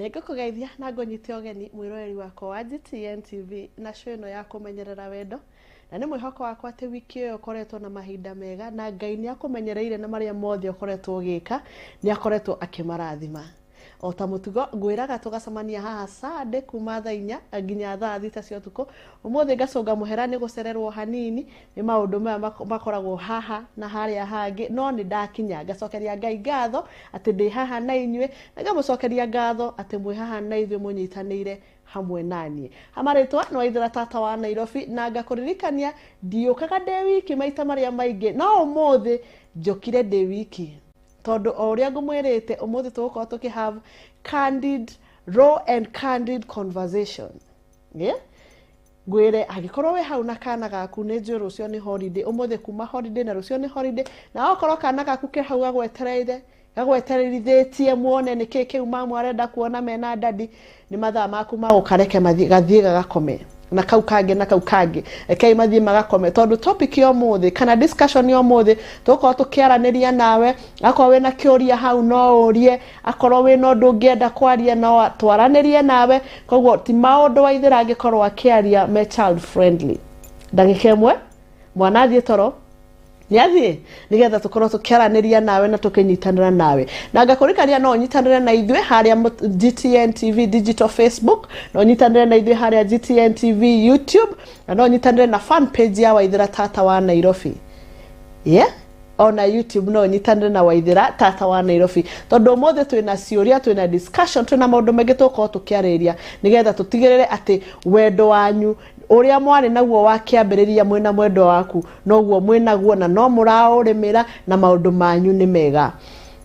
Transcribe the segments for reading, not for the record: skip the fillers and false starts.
Nĩngũkũgeithia na ngũnyite ũgeni mwĩroreri wakwa wa GTN TV na show ĩno ya Kumenyerera Wendo. Na nĩ mwĩhoko wakwa atĩ wiki ĩyo ũkoretwo na mahinda mega na Ngai nĩ akũmenyereire na marĩa mothe ũkoretwo ũgĩka, nĩ akoretwo akĩmarathima. O ta mũtugo ngwĩraga tũgacemania haha Sunday kuma thaa 4 nginya thaa 6 cia ũtukũ. Ũmũthĩ ngacũnga mũhera nĩ gũcererwo hanini, nĩ maũndũ maya makoragwo haha na harĩa hangĩ, no nĩ ndakinya ngacokeria Ngai ngatho atĩ ndĩ haha na inyuĩ, na ngamũcokeria ngatho atĩ mwĩ haha na ithuĩ mũnyitanĩire hamwe naniĩ. Hamarĩtwa nĩ Waithĩra tata wa Nairobi, na ngakũririkania ndiũkaga ndĩ wiki maita marĩa maingĩ, no ũmũthĩ njokire ndĩ wiki. Tondu o ũrĩa ngũmwĩrĩte ũmũthĩ tũgũkorwo tũkĩhave candid, raw and candid conversation. Ngwĩre agĩkorwo wĩ hau na kana gaku nĩ njũĩ rũciũ nĩ holiday, ũmũthĩ kuma holiday na rũciũ nĩ holiday, na okorwo kana gaku ke hau gagweterithĩtie muone nĩ kĩĩ kĩu mamu arenda kuona mena dadi, nĩ mathaa maku magũkareke gathiĩ gagakome na kau kangĩ rekei mathiĩ magakome. Tondu topic ya ũmũthĩ kana discussion ya ũmũthĩ tũkorwo tũkĩaranĩria nawe, akorwo wĩna kĩũria hau no ũrie, akorwo wĩna ũndũ ũngĩenda kwaria no twaranĩrie nawe. Koguo ti maũndũ Waithĩra angĩkorwo akĩaria me child friendly. Ndagĩka ĩmwe mwana athiĩ toro nĩathiĩ nĩgetha tũkorwo tũkĩaranĩria nawe na tũkĩnyitanĩra nawe. Na ngakũrikania no ũnyitanĩre na ithuĩ harĩa GTN TV digital Facebook, no ũnyitanĩre na ithuĩ harĩa GTN TV YouTube, na no ũnyitanĩre na fan page ya Waithĩra tata wa Nairobi. Ona YouTube no ũnyitanĩre na Waithĩra tata wa Nairobi. Tondũ ũmũthĩ twĩna ciũria, twĩna discussion, twĩna maũndũ maingĩ tũkorwo tũkĩarĩria nĩgetha tũtigĩrĩre atĩ wendo wanyu ũrĩa mwarĩ naguo wa kĩambĩrĩria mwĩna mwendo waku noguo mwĩnaguo na no mũraũrĩmĩra na maũndũ manyu nĩ mega.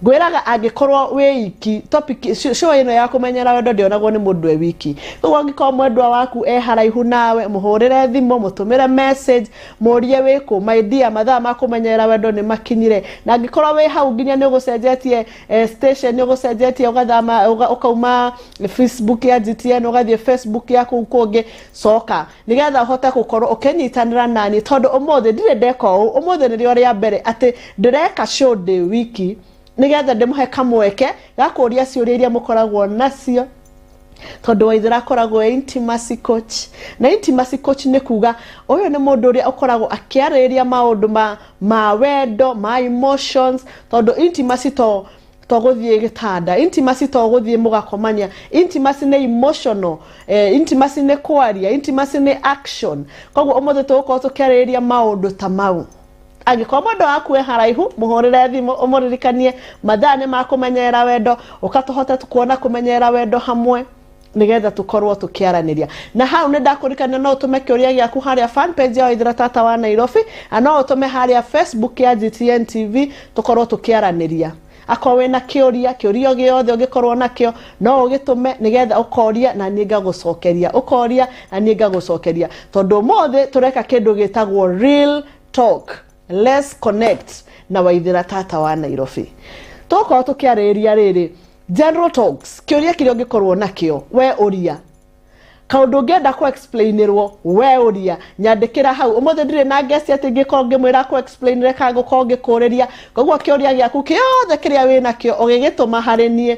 Ngwĩraga angĩkorwo wĩ iki topic show ĩno ya Kumenyerera Wendo ndĩonagwo nĩ mũndũ e wiki. Koguo angĩkorwo mwendwa waku e haraihu nawe, mũhũrĩre thimũ, mũtũmĩre message, mũrie wĩkũ, my dear, mathaa ma Kumenyerera Wendo nĩ makinyire. Na angĩkorwo wĩ hau nginya nĩ ũgũcenjetie station, nĩ ũgũcenjetie ũgathama ũkauma Facebook ya GTN ũgathiĩ Facebook ya kũu kũngĩ, coka nĩgetha ũhote gũkorwo ũkĩnyitanĩra nani. Tondũ ũmũthĩ ndirĩ ndeka ũũ, ũmũthĩ nĩrĩo rĩa mbere atĩ ndĩreka show ndĩ wiki nĩgetha ndĩmũhe kamweke gakũria ciũria iria mũkoragwo nacio. Tondu Waithĩra akoragwo intimacy coach, na intimacy coach nĩ kuga ũyũ nĩ mũndũ ũrĩa ũkoragwo akĩarĩrĩria maũndũ ma wendo, ma emotions. Tondu intimacy to gũthiĩ gĩtanda, intimacy to gũthiĩ mũgakomania, intimacy nĩ emotional, intimacy nĩ kwaria, intimacy nĩ action. Koguo ũmũthĩ tũgũkorwo tũkĩarĩrĩria maũndũ ta mau. Angĩkorwo mũndũ waku e haraihu, mũhũrĩre thimũ ũmũririkanie mathaa nĩ ma Kumenyerera Wendo, ũkatũhota kuona Kumenyerera Wendo hamwe nĩgetha tũkorwo tũkĩaranĩria. Na hau nĩ ndakũririkania no ũtũme kĩũria gĩaku harĩa fan page ya Waithĩra tata wa Nairobi, na no ũtũme harĩa Facebook ya GTN TV tũkorwo tũkĩaranĩria. Akorwo wĩna kĩũria gĩothe ũngĩkorwo nakĩo no ũgĩtũme nĩgetha ũkoria na niĩ ngagũcokeria, ũkoria na niĩ ngagũcokeria. Tondũ ũmũthĩ tũreka kĩndũ gĩtagwo real talk. Let's connect na Waithĩra tata wa Nairobi. Tũkorwo tũkĩarĩrĩria rĩrĩ general talks, kĩũria kĩrĩa ũngĩkorwo nakĩo we ũria, kaũndũ ũngĩenda ku explainĩrwo we ũria, nyandĩkĩra hau. Ũmũthĩ ndirĩ na guest atĩ ngĩkorwo ngĩmwĩra ku explainĩre kana gũkorwo ngĩkũrĩria. Koguo kĩũria gĩaku kĩothe kĩrĩa wĩnakĩo ũgĩgĩtũma harĩ niĩ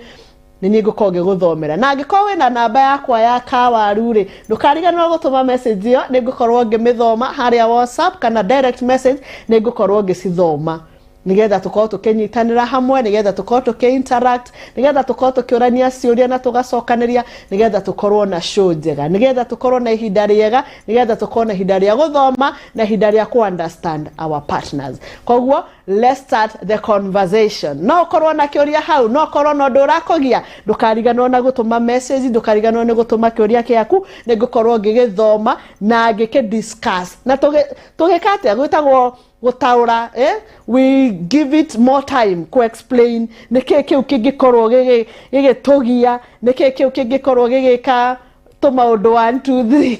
nĩ ngũkorwo ngĩgũthomera. Na angĩkorwo wĩna namba yakwa ya kawaru-rĩ, ndũkariganĩrwo gũtũma message ĩyo, nĩ ngũkorwo ngĩmĩthoma harĩa WhatsApp kana direct message, nĩ ngũkorwo ngĩcithoma nĩgetha tũkorwo tũkĩnyitanĩra hamwe, nĩgetha tũkorwo tũkĩ-interact, nĩgetha tũkorwo tũkĩũrania ciũria na tũgacokanĩria, nĩgetha tũkorwo na show njega, nĩgetha tũkorwo na ihinda rĩega, nĩgetha tũkorwo na ihinda rĩa gũthoma na ihinda rĩa ku-understand our partners. Koguo let's start the conversation. No ũkorwo na kĩũria hau, no ũkorwo na ũndũ ũrakũgia, ndũkariganĩrwo na gũtũma message, ndũkariganĩrwo nĩ gũtũma kĩũria kĩaku, nĩ ngũkorwo ngĩgĩthoma na ngĩkĩ-discuss. Na tũgĩka atĩa gwĩtagwo gũtaũra, we give it more time ku explain nĩkĩĩ kĩu kĩngĩkorwo gĩgĩtũgia, nĩkĩĩ kĩu kĩngĩkorwo gĩgĩka tũmaũndũ 1 2 3.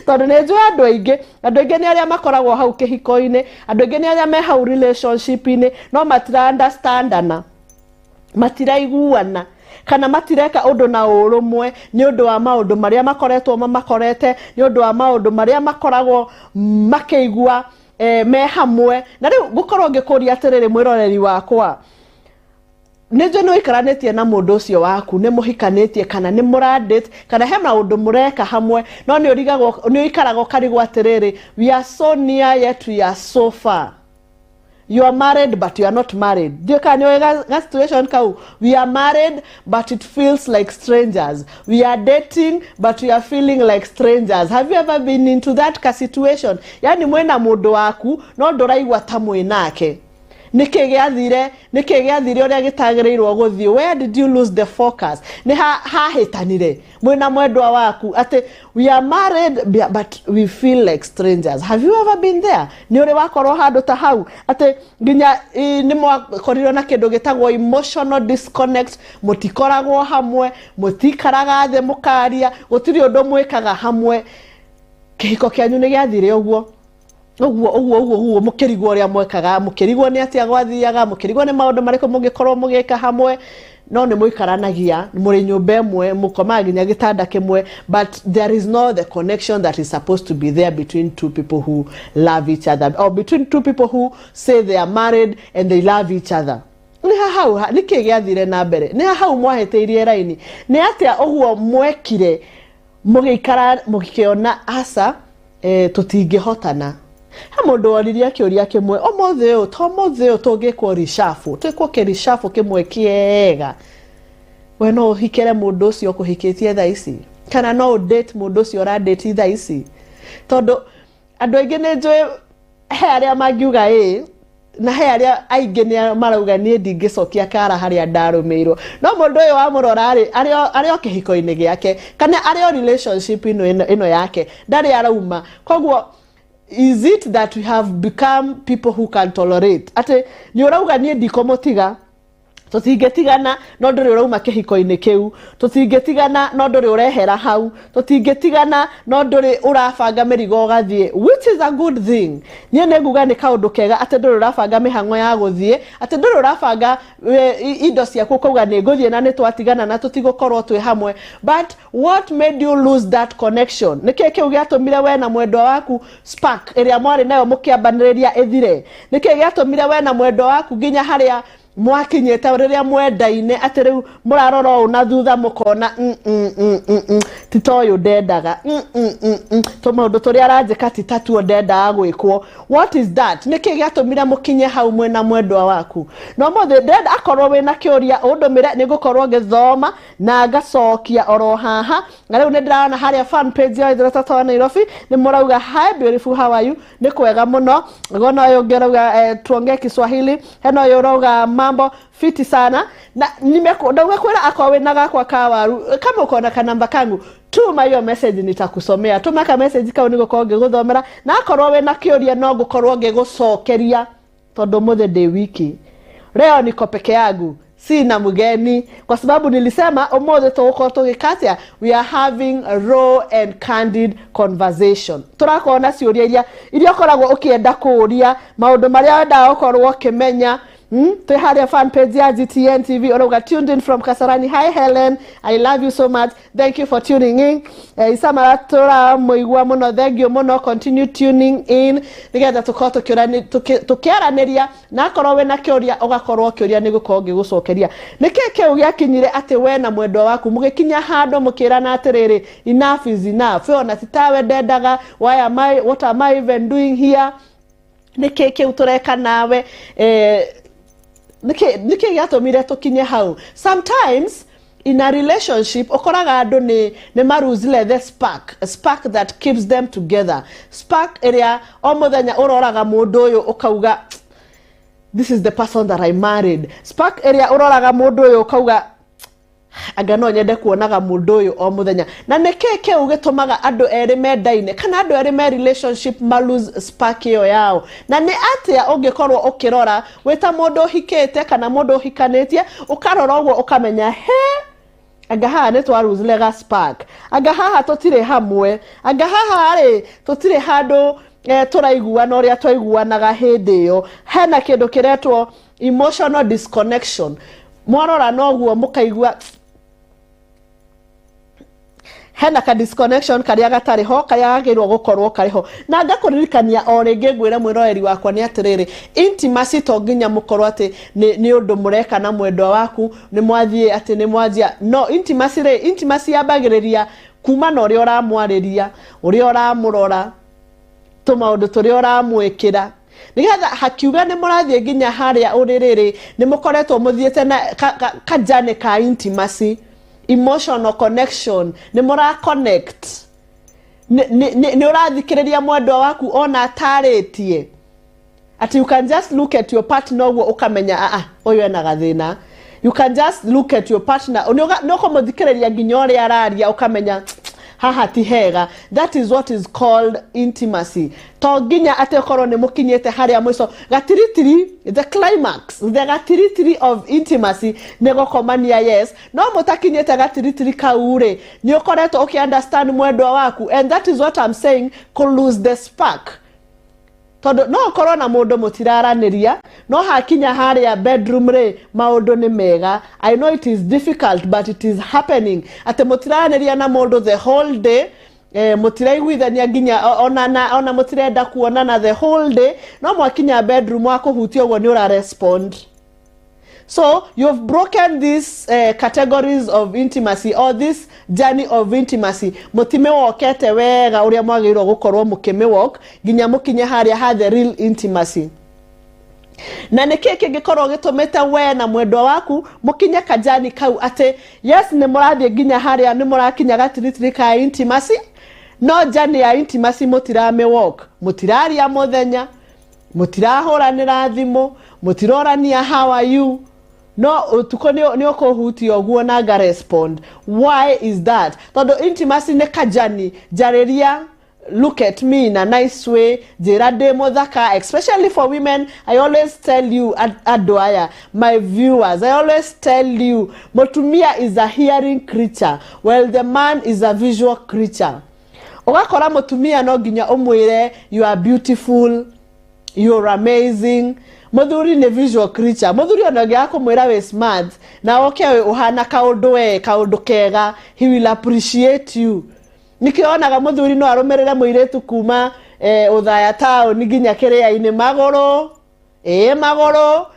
Tondũ nĩ njũĩ andũ aingĩ nĩ arĩa makoragwo hau kĩhiko-inĩ, andũ aingĩ nĩ arĩa me hau relationship-inĩ, no matira understandana, matiraiguana kana matireka ũndũ na ũrũmwe nĩ ũndũ wa maũndũ marĩa makoretwo makorete, nĩ ũndũ wa maũndũ marĩa makoragwo makĩigua me hamwe. Na rĩu ngũkorwo ngĩkũria atĩrĩrĩ mwĩroreri wakwa, Nejo no ikaranetie na mundu ucio waku ne muhikanetie kana ne muradate kana he maundu mureka hamwe no ni urigagwo ni ikarago karigwo atiriri we are so near yet we are so far. You are married but you are not married. Do can you ga situation kau we are married but it feels like strangers. We are dating but we are feeling like strangers. Have you ever been into that situation? Yani mwena mundu waku no nduraigwa ta mwinake. Nike giathire uria gitagirirwo guthii. Where did you lose the focus? Ni ha hitanire mwena mwendwa waku ati we are married but we feel like strangers. Have you ever been there? Ni uri wakorwo handu ta hau ati nginya ni mwakorirwo na kindu gitagwo emotional disconnect, mutikoragwo hamwe, mutikaraga the mukaria, gutiri undu mwikaga hamwe, kihiko kianyu ni giathire uguo mukirigwo uria mwekaga, mukirigwo ni atia gwathiaga, mukirigwo ni maundu mariko mungikorwo mugika hamwe, no ni muikaranagia muri nyumba imwe mukoma ginya gitanda kimwe, but there is no the connection that is supposed to be there between two people who love each other, or between two people who say they are married and they love each other. Ni hau ni kigiathire na mbere, ni hau mwaheteirie raini, ni atia uguo mwekire mugikara mugikiona asa tutingihotana. Hamundu wariria kiuria kimwe omothe o tungikwo rishafu twikwo kirishafu kimwe kiega we no hikere mundu ucio kuhikitie tha ici kana no date mundu ucio ra date tha ici tondu andu aingi ni njui he aria mangiuga na he aria aingi ni marauga ni ndingicokia kara haria ndarumirwo no mundu uyu wa murora ario kihiko-ini giake kana ario relationship ino yake ndari arauma koguo. Is it that we have become people who can tolerate? Ate ni urauga ni ndikomotiga tutingetigana no nduri urauma kihiko-ini kiu, tutingetigana no nduri urehera hau, tutingetigana no nduri urabanga mirigo gathie, which is a good thing. Nie neguga ni kaundu kega ate nduri urabanga mihango ya guthie, ate nduri urabanga indo ciaku kuga ni nguthie na ni twatigana na tutigukorwo twi hamwe, but what made you lose that connection? Niki kiu giatumire we na mwendwa waku spark iria mwari nayo mukiambaniriria ithire? Niki giatumire we na mwendwa waku ginya haria mwakinyete riria mwendaine ati riu murarora una thutha mukona titoyo ndendaga to maundu turia aranjika titatuo ndendaga gwikwo. What is that? Niki giatumire mukinye hau mwena mwendwa waku? No mothe ndenda akorwo wina kiuria undumire nigukorwo ngithoma na ngacokia oro haha na riu ndirana haria fan page ya Idrota wa Nairobi ni murauga hi beautiful, how are you? Ni kwega muno. Gona yo ngerauga tuonge Kiswahili, heno yo rauga mambo fiti sana na nimekwenda akwa na gakwa kawaru. Kama uko na kanamba kangu tuma hiyo message nitakusomea. Tuma ka message ka unigukorwo ngiguthomera na akorwo we na kiuria no gukorwo ngigucokeria tondu muthe ndi wiki. Leo niko peke yangu, sina mgeni kwa sababu nilisema omothe tugukorwo tugikatia we are having a raw and candid conversation. Turakona ciuria iria koragwo ukienda kuria maundu maria wenda ukorwo ukimenya. To have fan page ya GTN TV or tuned in from Kasarani. Hi Helen, I love you so much. Thank you for tuning in. Isamaratora moigwa muno, thank you muno, continue tuning in. Nigetha tukorwo tukiaraniria na korwo we na kiuria ugakorwo kiuria nigukorwo ngigucokeria. Niki kiu giakinyire ati we na mwendwa waku mugikinya handu mukirana atiriri enough is enough. Ona titawe ndendaga, what am I even doing here? Niki kiu tureka nawe niki giatumire tukinye hau. Sometimes in a relationship okoraga andu ni maruzile the spark, a spark that keeps them together. Spark area o muthenya uroraga mundu uyu ukauga this is the person that I married. Spark area uroraga mundu uyu ukauga aga no nyende kuonaga mundu uyu o muthenya. Na niki ugitumaga andu eri mendaine kana andu eri me relationship malose spark yo yao. Na ni atia ungikorwo ukirora weta mundu hikete kana mundu hikanetie ukarora uguo ukamenya aga haha ni twaruzile spark, aga haha tutire hamwe, aga haha ri tutire handu turaiguana uria twaiguanaga hindi iyo. Hena kindu kiretwo emotional disconnection. Mwarora noguo mukaigua hena ka disconnection karia gatari ho karia gagirwo gukorwo kariho na ngakuririkania o ringi ngwira mwiroreri wakwa ni atiriri intimacy to nginya mukorwo ati ni undu mureka na mwendwa waku ni mwathie ati ni mwanjia no intimacy yambagiriria kuma na uria uramwariria uria uramurora tumaundu turia uramwikira nigetha hakiuga ni murathie nginya haria uririri ni mukoretwo muthiete na kajane ka intimacy emotional connection ni mura connect ni urathikiriria mwendwa waku ona ataritie ati you can just look at your partner ukamenya uyu ena gathina you can just look at your partner no kumuthikiriria nginya uria araria ukamenya haha ti hega. That is what is called intimacy. To nginya ate korwo ni mukinyete haria mwiso gatiritiri the climax the gatiritiri of intimacy nego komania yes no mutakinyete gatiritiri kaure ni ukoretwo understand mwendwa waku and that is what I'm saying could lose the spark. Todo no corona mundu mutiraraniria no hakinya haria bedroom re maundu ni mega. I know it is difficult but it is happening. Ate mutiraraniria na mundu the whole day mutiraiguithania nginya ona mutirenda kuonana the whole day no mwakinya bedroom wako hutio gwo ni ura respond. So you've broken these categories of intimacy or this journey of intimacy. Mutime wokete wega uria mwagirwo gukorwo mukime walk ginya mukinye haria ha the real intimacy. Na nikiki gikorwo gitumete we na mwendwa waku mukinye kajani kau ate yes ni murathie ginya haria ni murakinya gatiritiri ka intimacy no journey ya intimacy mutirame walk mutiraria muthenya mutirahuranira thimu mutirorania how are you no utuko ni okohuti oguo na ga respond. Why is that? Todo intimacy ne kajani jareria look at me in a nice way jira demo thaka especially for women. I always tell you adwaya my viewers, I always tell you motumia is a hearing creature while the man is a visual creature. Ogakora motumia no ginya omwire you are beautiful, you are amazing. Muthuri ni visual creature. Muthuri onaga akumwira we smart na oke uhana kaundu kega, he will appreciate you. Nikionaga muthuri no arumerera muiretu kuma uthaya town nginya kiria-ini magoro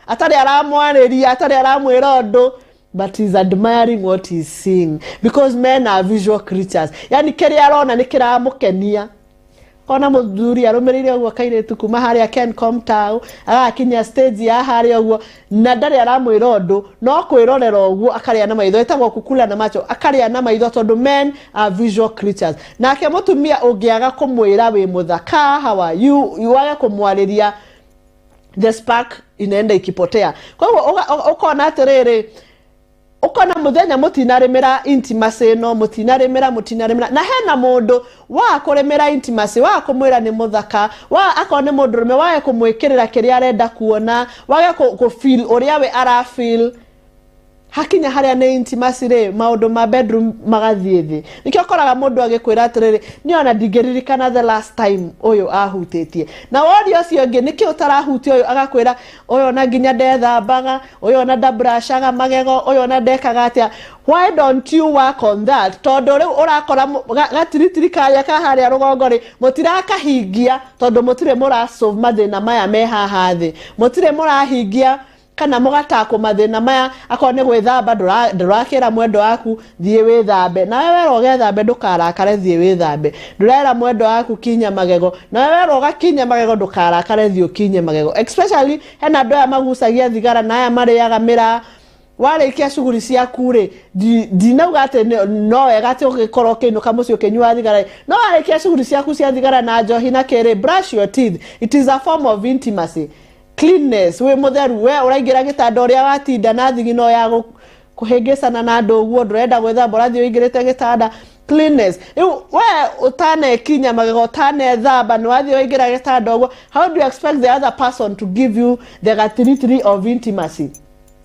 atari aramwariria atari aramwira undu but he's admiring what he's seeing because men are visual creatures. Yani kiria arona nikiramukenia kona muthuri arumerire ogwo kairetu kuma haria Ken Comtown agakinya stage ya haria ogwo na ndari aramwira undu no kwirorera ogwo akaria na maitho etagwo kukula na macho akaria na maitho tondu men are visual creatures. Nake mutumia ungiaga kumwira we muthaka how are you wage kumwariria the spark inaenda ikipotea. Kwa hivyo ukona atiriri ukona muthenya mutinaremera intimacy no mutinaremera na hena mundu wa kuremera intimacy wa kumwira ni muthaka wa akone mundu rume wa kumwikirira kiria arenda kuona wa ku feel uria we ara feel hakinya haria ne intimacy re maundu ma bedroom magathie thi nikio koraga mundu agikwira atiriri ni ona ndigeririkana the last time uyu ahutitie na wori ucio ngi nikio utarahutia uyu agakwira uyu na nginya ndethambaga uyu na ndabrashaga magego uyu na ndekaga atia. Why don't you work on that? Tondu riu urakora gatiritiri kaya ka haria rugongo ri mutirakahingia tondu mutire murasolve mathina maya me haha thi mutire murahingia kana mugatako mathina maya akone gwithamba ndurakira mwendo waku thie withambe na wewe rogethambe ndukarakare thie withambe ndurera mwendo waku kinya magego na wewe rogakinya magego ndukarakare thie ukinye magego especially hena ndoya magucagia thigara na aya mariaga mira warikia shughuli ciaku ri dinauga ati no wega ati ugikorwo kinuka mucio kinyua thigara no warikia shughuli ciaku cia thigara na njohi na kiri brush your teeth. It is a form of intimacy. Cleanness we mutheru we uraingira gitanda uria watinda na thigino ya kuhengecana na andu guo ndurenda gwithamba urathie uingirite gitanda. Cleanness we utane kinya magego utane thamba ni wathie uingira gitanda guo. How do you expect the other person to give you the gatiritiri of intimacy?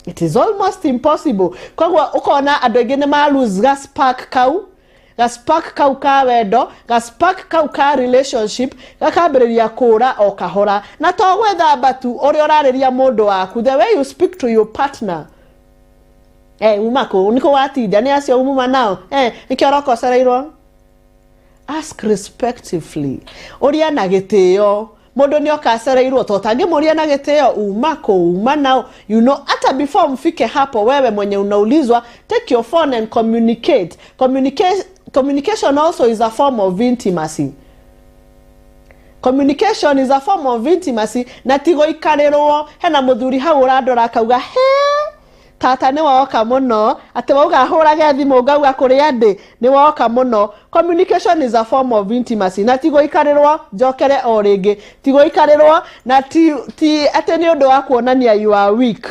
It is almost impossible. Kwa hivyo ukona andu aingi ni ma lose ga spark kau ka wendo ga spark kau ka relationship gakambiriria kura o kahora na to gwethamba tu uri urariria mundu waku the way you speak to your partner umako niko watinda ni acio umuma nao nikio rokocereirwo ask respectively. Uria na gitio. Mondo ni okacereirwo to tangimuria na gitio uma now, you know, hata before mfike hapo wewe mwenye unaulizwa, take your phone and communicate. Communication also is a form of intimacy. Communication is a form of intimacy. Na tigo ikarerwo hena muthuri hau urandora akauga he tata ni waoka muno ati wauga hurage thimu ngauga kuri andi ni waoka muno. Communication is a form of intimacy. Na tigo ikarerwo njokere o ringi tigo ikarerwo na ti ati ni undu wa kuonania you are weak.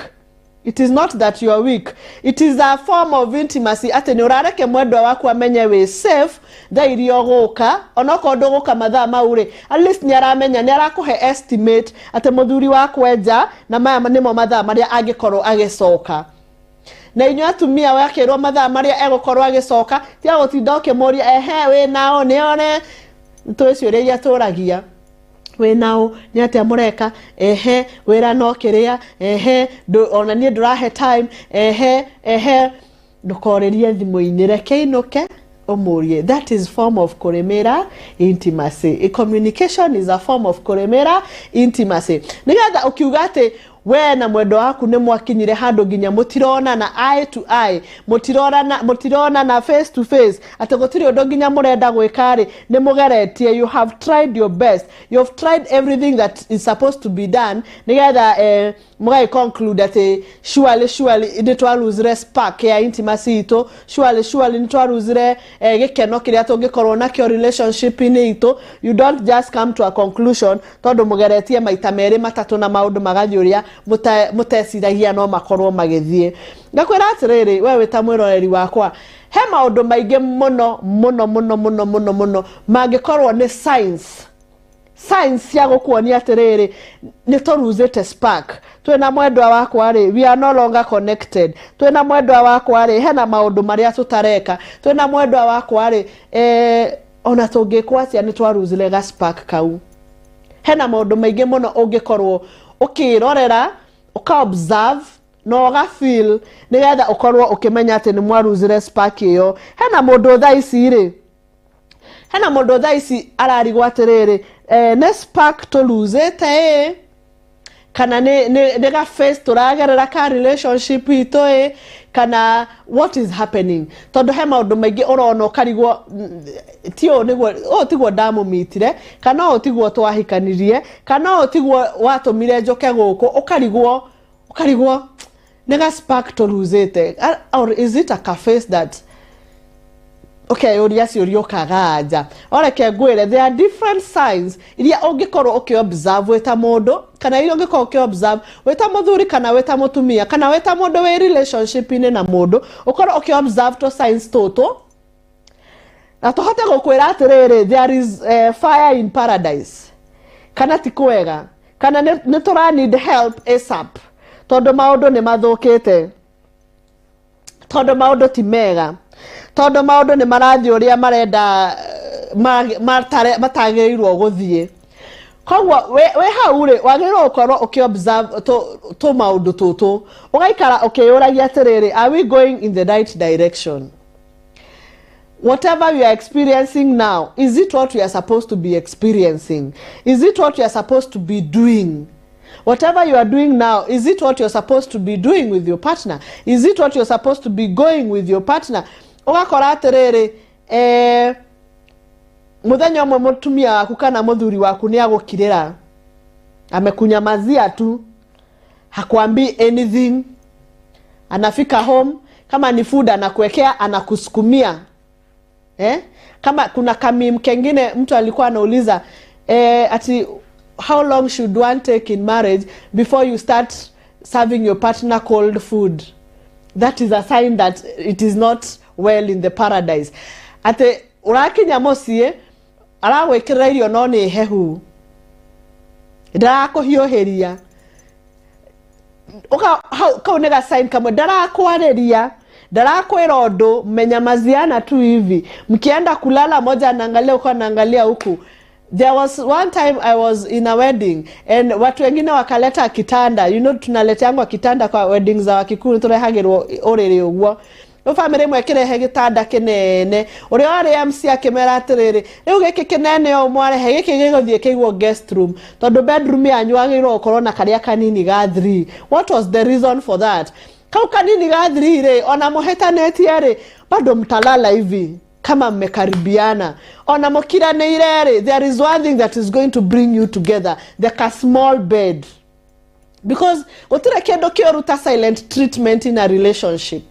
It is not that you are weak. It is a form of intimacy. Ati ni urareke mwendwa waku amenye we safe thairio guka onoko nduguka mathaa maure at least ni aramenya ni arakuhe estimate ati muthuri waku enja na maya nimo mathaa maria angikorwo agicoka. Na inyo atumia wakirwo mathaa maria egukorwo agicoka tia gutinda ukimuria ehe we nao ni one twicio ria turagia we nao ni atia mureka ehe wira no kiria ehe ona ni ndurahe time ehe ndukorerie thimu-ini reke inuke umurie. That is form of kuremera intimacy. A communication is a form of kuremera intimacy. Nigatha ukiuga ati we na mwendo waku ni mwakinyire handu ginya mutirona na eye to eye, mutirona na face to face, ati gutiri undu ginya murenda gwikari ni mugeretie. You have tried your best, you have tried everything that is supposed to be done. Nigetha mugai conclude ati surely ni twaruzire spark ya intimacy ito, surely ni twaruzire gikeno kiria tungikorwo na kyo relationship ni ito. You don't just come to a conclusion tondu mugeretie maita meri matatu na maundu magathiuria muteciragia no makorwo magithie. Ngakwira atiriri we wita mwiroreri wakwa he maundu maingi muno mangikorwo ni science ya gukuonia atiriri ni turuzite spark. Twina mwendwa wakwa ri we are no longer connected. Twina mwendwa wakwa ri hena maundu maria tutareka. Twina mwendwa wakwa ri ona tungikwa cia ni twaruzile ga spark kau. Hena maundu maingi muno ungikorwo ukirorera uka-observe no ga feel nigetha ukorwo ukimenya ati ni mwaruzire spark iyo. Hena mundu thaisi ararigwa atiriri ne spark tuluzete kana ne ga face turagerera ka relationship ito kana what is happening. Tondu he maundu maingi urona ukarigwo tio tigwo ndamumitire kana tigwo twahikanirie kana tigwo watumire njoke guku ukarigwo nega spark tuluzete, or is it a face that okay uria ciurio kagaja oreke ngwire there are different signs iria ungikorwo ukiobserve weta mundu kana iria ungikorwo ukiobserve weta muthuri kana weta mutumia kana weta mundu we relationship ine na mundu ukorwo ukiobserve to signs toto na tohote gukwira atiriri there is fire in paradise kana tikwega kana ne tura need help ASAP tondu maundu ni mathukite tondu maundu ti mega tondu maundu ni marathi uria marenda matagirirwo guthie. Kogwo we haure wagirwo ukorwo ukiobserve to maundu toto ugaikara ukiyuragia atiriri are we going in the right direction? Whatever we are experiencing now, is it what we are supposed to be experiencing? Is it what we are supposed to be doing? Whatever you are doing now, is it what you're supposed to be doing with your partner? Is it what you're supposed to be going with your partner? Ugakora atiriri muthenya umwe mutumia waku kana muthuri waku ni agukirira amekunyamazia tu hakwambi anything, anafika home kama ni food anakuwekea anakusukumia kama kuna kamim kengine mtu alikuwa anauliza ati how long should one take in marriage before you start serving your partner cold food? That is a sign that it is not well in the paradise. Ate urakinya mosie aragwikira irio no ni hehu ndakuhioheria kau nega sign kama ndarakwareria ndarakwira undu menyamaziana tu hivi mkienda kulala moja anaangalia uko anaangalia huku. There was one time I was in a wedding and watu wengine wakaleta kitanda, you know tunaleta yangu kitanda kwa weddings za Wakikuyu turehagirwo orere uguo no family mwe kirehe gitanda kinene uri ari MC akimera atiriri riu giki kinene o mwarehe giki giguthie kigwo guest room tondu bedroom yanyu agirwo korwo na karia kanini ga 3. What was the reason for that? Kau kanini ga 3 re ona muhetaneti ri bado mtalala hivi kama mmekaribiana ona mukiraneire ri there is one thing that is going to bring you together, the small bed, because utira kendo kioruta silent treatment in a relationship.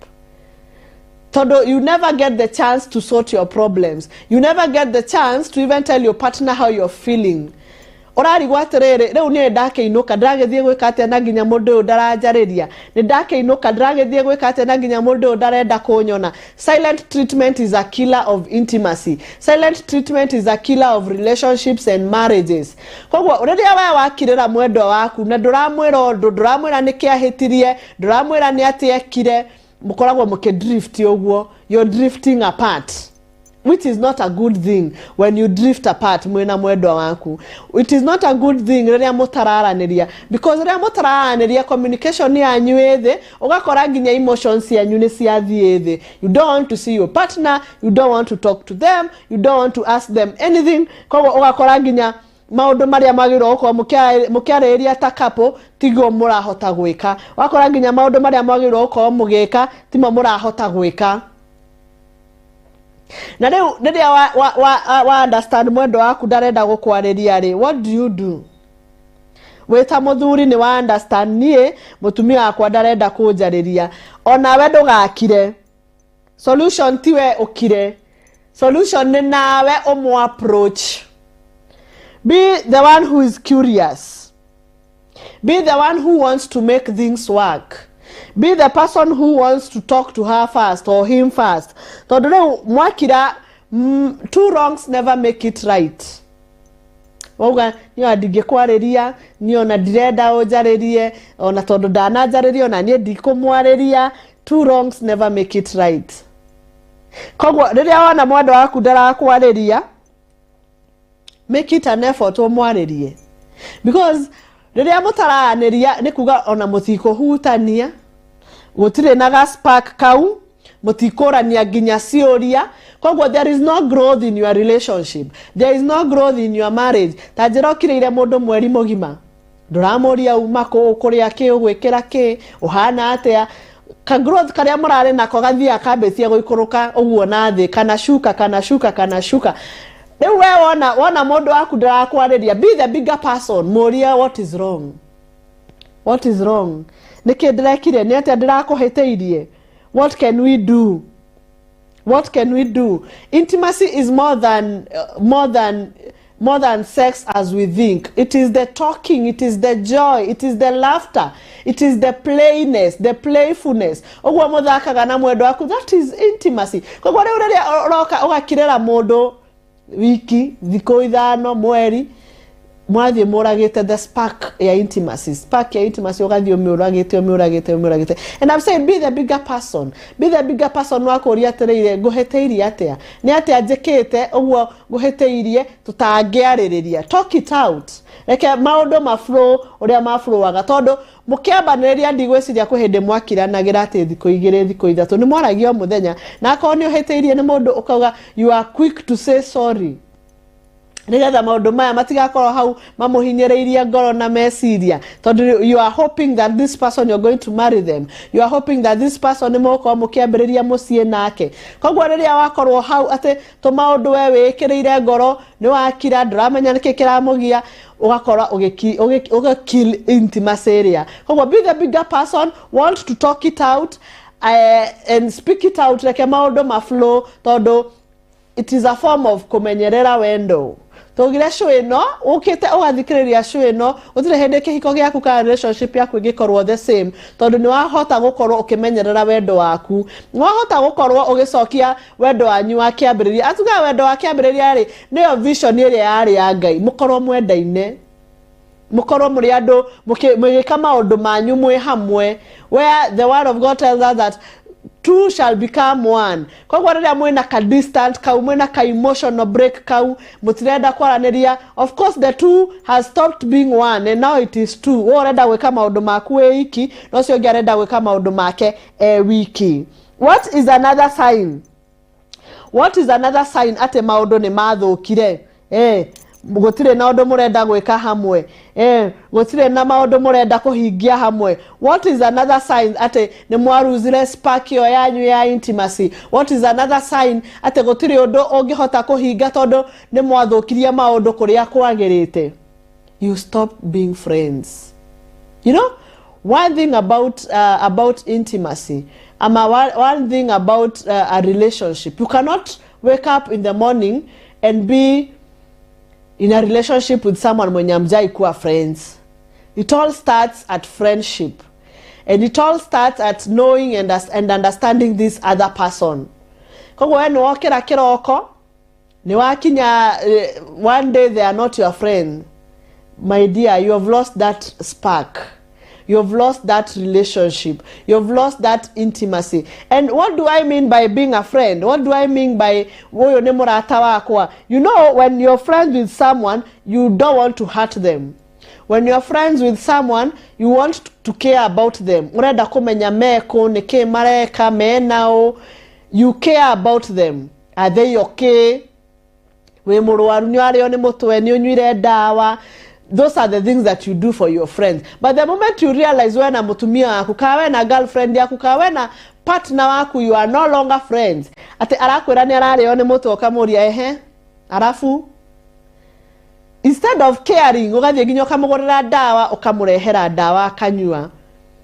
Todo, you never get the chance to sort your problems. You never get the chance to even tell your partner how you're feeling. Orari gwaterere reu ni ndake inuka ndagethie gwika atia na nginya mundu uyu ndaranjariria ni ndake inuka ndagethie gwika atia na nginya mundu uyu ndarenda kunyona. Silent treatment is a killer of intimacy. Silent treatment is a killer of relationships and marriages. Kogwo riria we wakirira mwendo waku na nduramwira undu nduramwira ni kiahitirie nduramwira ni atiekire mukoragwo mukidrift ogwo, you're drifting apart, which is not a good thing. When you drift apart mwena mwendo waku, it is not a good thing riria mutararaniria, because riria mutararaniria communication yanyu ethe ugakora nginya emotions yanyu ni ciathie ethe. You don't want to see your partner, you don't want to talk to them, you don't want to ask them anything. Koguo ugakora nginya maundu maria magiro ko mukiareria ta couple tigo murahota gwika, wakora nginya maundu maria magiro ko mugeka timo murahota gwika. Na leo ndia wa understand mwendo waku ndarenda gukwariria ri, what do you do? Weta muthuri ni wa understand nie mutumia wakwa ndarenda kunjariria, ona we ndugakire. Solution tiwe ukire, solution ni nawe umu approach. Be the one who is curious. Be the one who wants to make things work. Be the person who wants to talk to her first or him first. Todore mwakira, two wrongs never make it right. Oga niyo adigekwareria niyo na direda ojaririe ona tondu danajaririe ona nie ndikumwareria. Two wrongs never make it right. Kogwo riria wana mwendo waku ndarakwareria, make it an effort omwarerie, because riria mutaraniria ni kuga ona muthiko hutania gutire na gas spark kau mutikorania ginya cioria. Kogwo there is no growth in your relationship, there is no growth in your marriage. Tajira ukirire mundu mweri mugima nduramuria uma ko kuria ki ugwikira ki uhana atia, ka growth karia murare nako gathia kabetia guikuruka uguo na thi kana shuka. Then wana mundu waku ndarakwariria, be the bigger person. Moria, what is wrong? What is wrong? Niki ndirekire ni atia ndirakuheteirie. What can we do? What can we do? Intimacy is more than sex as we think. It is the talking, it is the joy, it is the laughter, it is the playness, the playfulness. Ogwo muthakaga na mwendo waku, that is intimacy. Kogwo riria uroka ugakirera mundu wiki thiko ithano mweri mwathie muragite the spark ya intimacy. Spark ya intimacy ugathie umuragite. And I'm saying be the bigger person. Be the bigger person wakuria atirire nguheteirie atia ni atia njikite uguo nguheteirie tutangiaririria. Talk it out. Reke maundu maflow uria maflowaga tondu mukiambaniria ndigwiciria kuhinde mwakiranagira ati thiko igire thiko ithatu ni mwaragio muthenya na akoro ni uheteirie ni mundu ukauga you are quick to say sorry. Nigetha maundu maya matigakorwo hau mamuhinyiriirie ngoro na meciria, tondu you are hoping that this person you're going to marry them, you are hoping that this person nimoko mukiambiriria mucie nake. Kogwo riria wakorwo hau ati to maundu we wikiriire ngoro ni wakira ndramenya niki kiramugia ugakora ugikill intimacy area. Kogwo be the bigger person, want to talk it out and speak it out like maundu maflow, tondu it is a form of kumenyerera wendo. Togire show ino ukite ugathikiriria show ino utire hende kihiko giaku ka relationship yaku gikorwo the same, tondu ni wahota gukorwo ukimenyerera wendo waku, wahota gukorwo ugicokia wendo wanyu wa kiambiriria. Atuga wendo wa kiambiriria ri niyo vision iri yari ya Ngai, mukorwo mwendaine, mukorwo muri andu mugika maundu manyu mwe hamwe, where the word of God tells us that two shall become one. Kogwo riria mwina ka distant kau mwina ka emotional break kau mutirenda kwaraniria, of course the two has stopped being one and now it is two. Urenda gwika maundu maku wiki no cio ngiarenda gwika maundu make wiki. what is another sign? What is another sign ate maundu ni mathukire? Gutire na undu murenda gwika hamwe. Gutire na maundu murenda kuhingia hamwe. What is another sign ate ni mwaruzire spark yo yanyu ya intimacy? What is another sign ate gutire undu ungihota kuhinga tondu ni mwathukirie maundu kuria kwagirite? You stop being friends. You know, one thing about intimacy, one thing about a relationship, you cannot wake up in the morning and be in a relationship with someone when hamjai kuwa friends. It all starts at friendship, and it all starts at knowing and understanding this other person. Kogo we nwokera kiroko ni wakinya one day they are not your friend. My dear, you have lost that spark. You have lost that relationship. You have lost that intimacy. And what do I mean by being a friend? What do I mean by you know, when you're friends with someone, you don't want to hurt them. When you're friends with someone, you want to care about them. You care about them. Are they okay? Those are the things that you do for your friends. But the moment you realize when amutumia kukawe na girlfriend ya kukawe na partner waku, you are no longer friends. Ate arakwira ni arare one moto okamuria arafu instead of caring ugathie ginyo kamugorera dawa okamurehera dawa akanyua.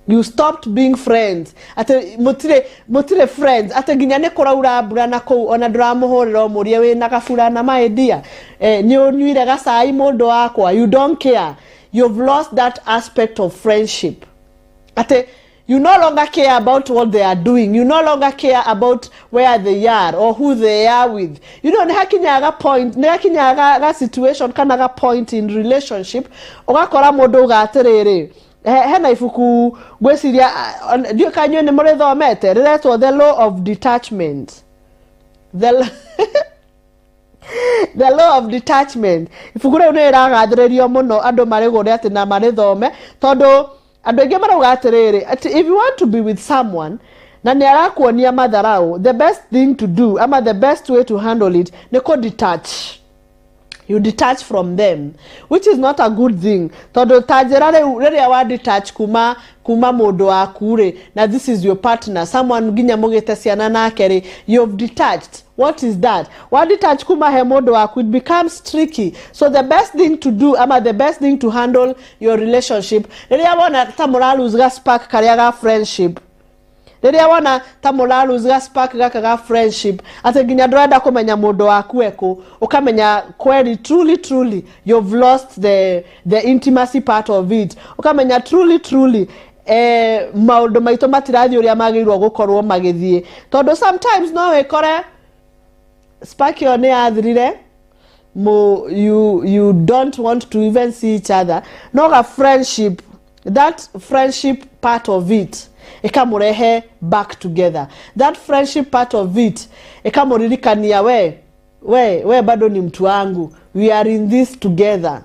You stopped being friends. Ate mutire friends. Ate ginya ne kuraura mbura na kou ona nduramuhurira umurie we na gabura na my dear. Ni unyuire gacai mundu wakwa. You don't care. You've lost that aspect of friendship. Ate you no longer care about what they are doing. You no longer care about where they are or who they are with. You know, nehakinyaga point, nehakinyaga situation kanaga point in relationship. Ugakora mundu ugatiriri. Hena ifuku gwesiria dio kanyo ne morethomete riretwo the law of detachment. The law of detachment. Ifuku reu ne ragathiririo muno andu maregore ati na marethome tondu andu enge marauga atiriri ati if you want to be with someone na ni arakuonia matharau, the best thing to do ama the best way to handle it ni ko detach. You detach from them, which is not a good thing. Todo tajera re wa detach kuma mundu akure. Now this is your partner. Someone ginya mogete siana nake. You've detached. What is that? Wa detach kuma he mundu aku, it becomes tricky. So the best thing to do, ama the best thing to handle your relationship, re wana tamura lose spark kariaga friendship. Riria wana tamura lose spark gaka friendship ate ginya ndurenda kumenya mundu waku eko ukamenya kweli truly you've lost the intimacy part of it. Ukamenya truly maundu maito matirathi uria magirwo gukorwo magithie tondu sometimes no wekore spark yo ne athirire you don't want to even see each other. No a friendship, that friendship part of it ekamurehe back together. That friendship part of it ekamuririkania we bado ni mtu wangu, we are in this together.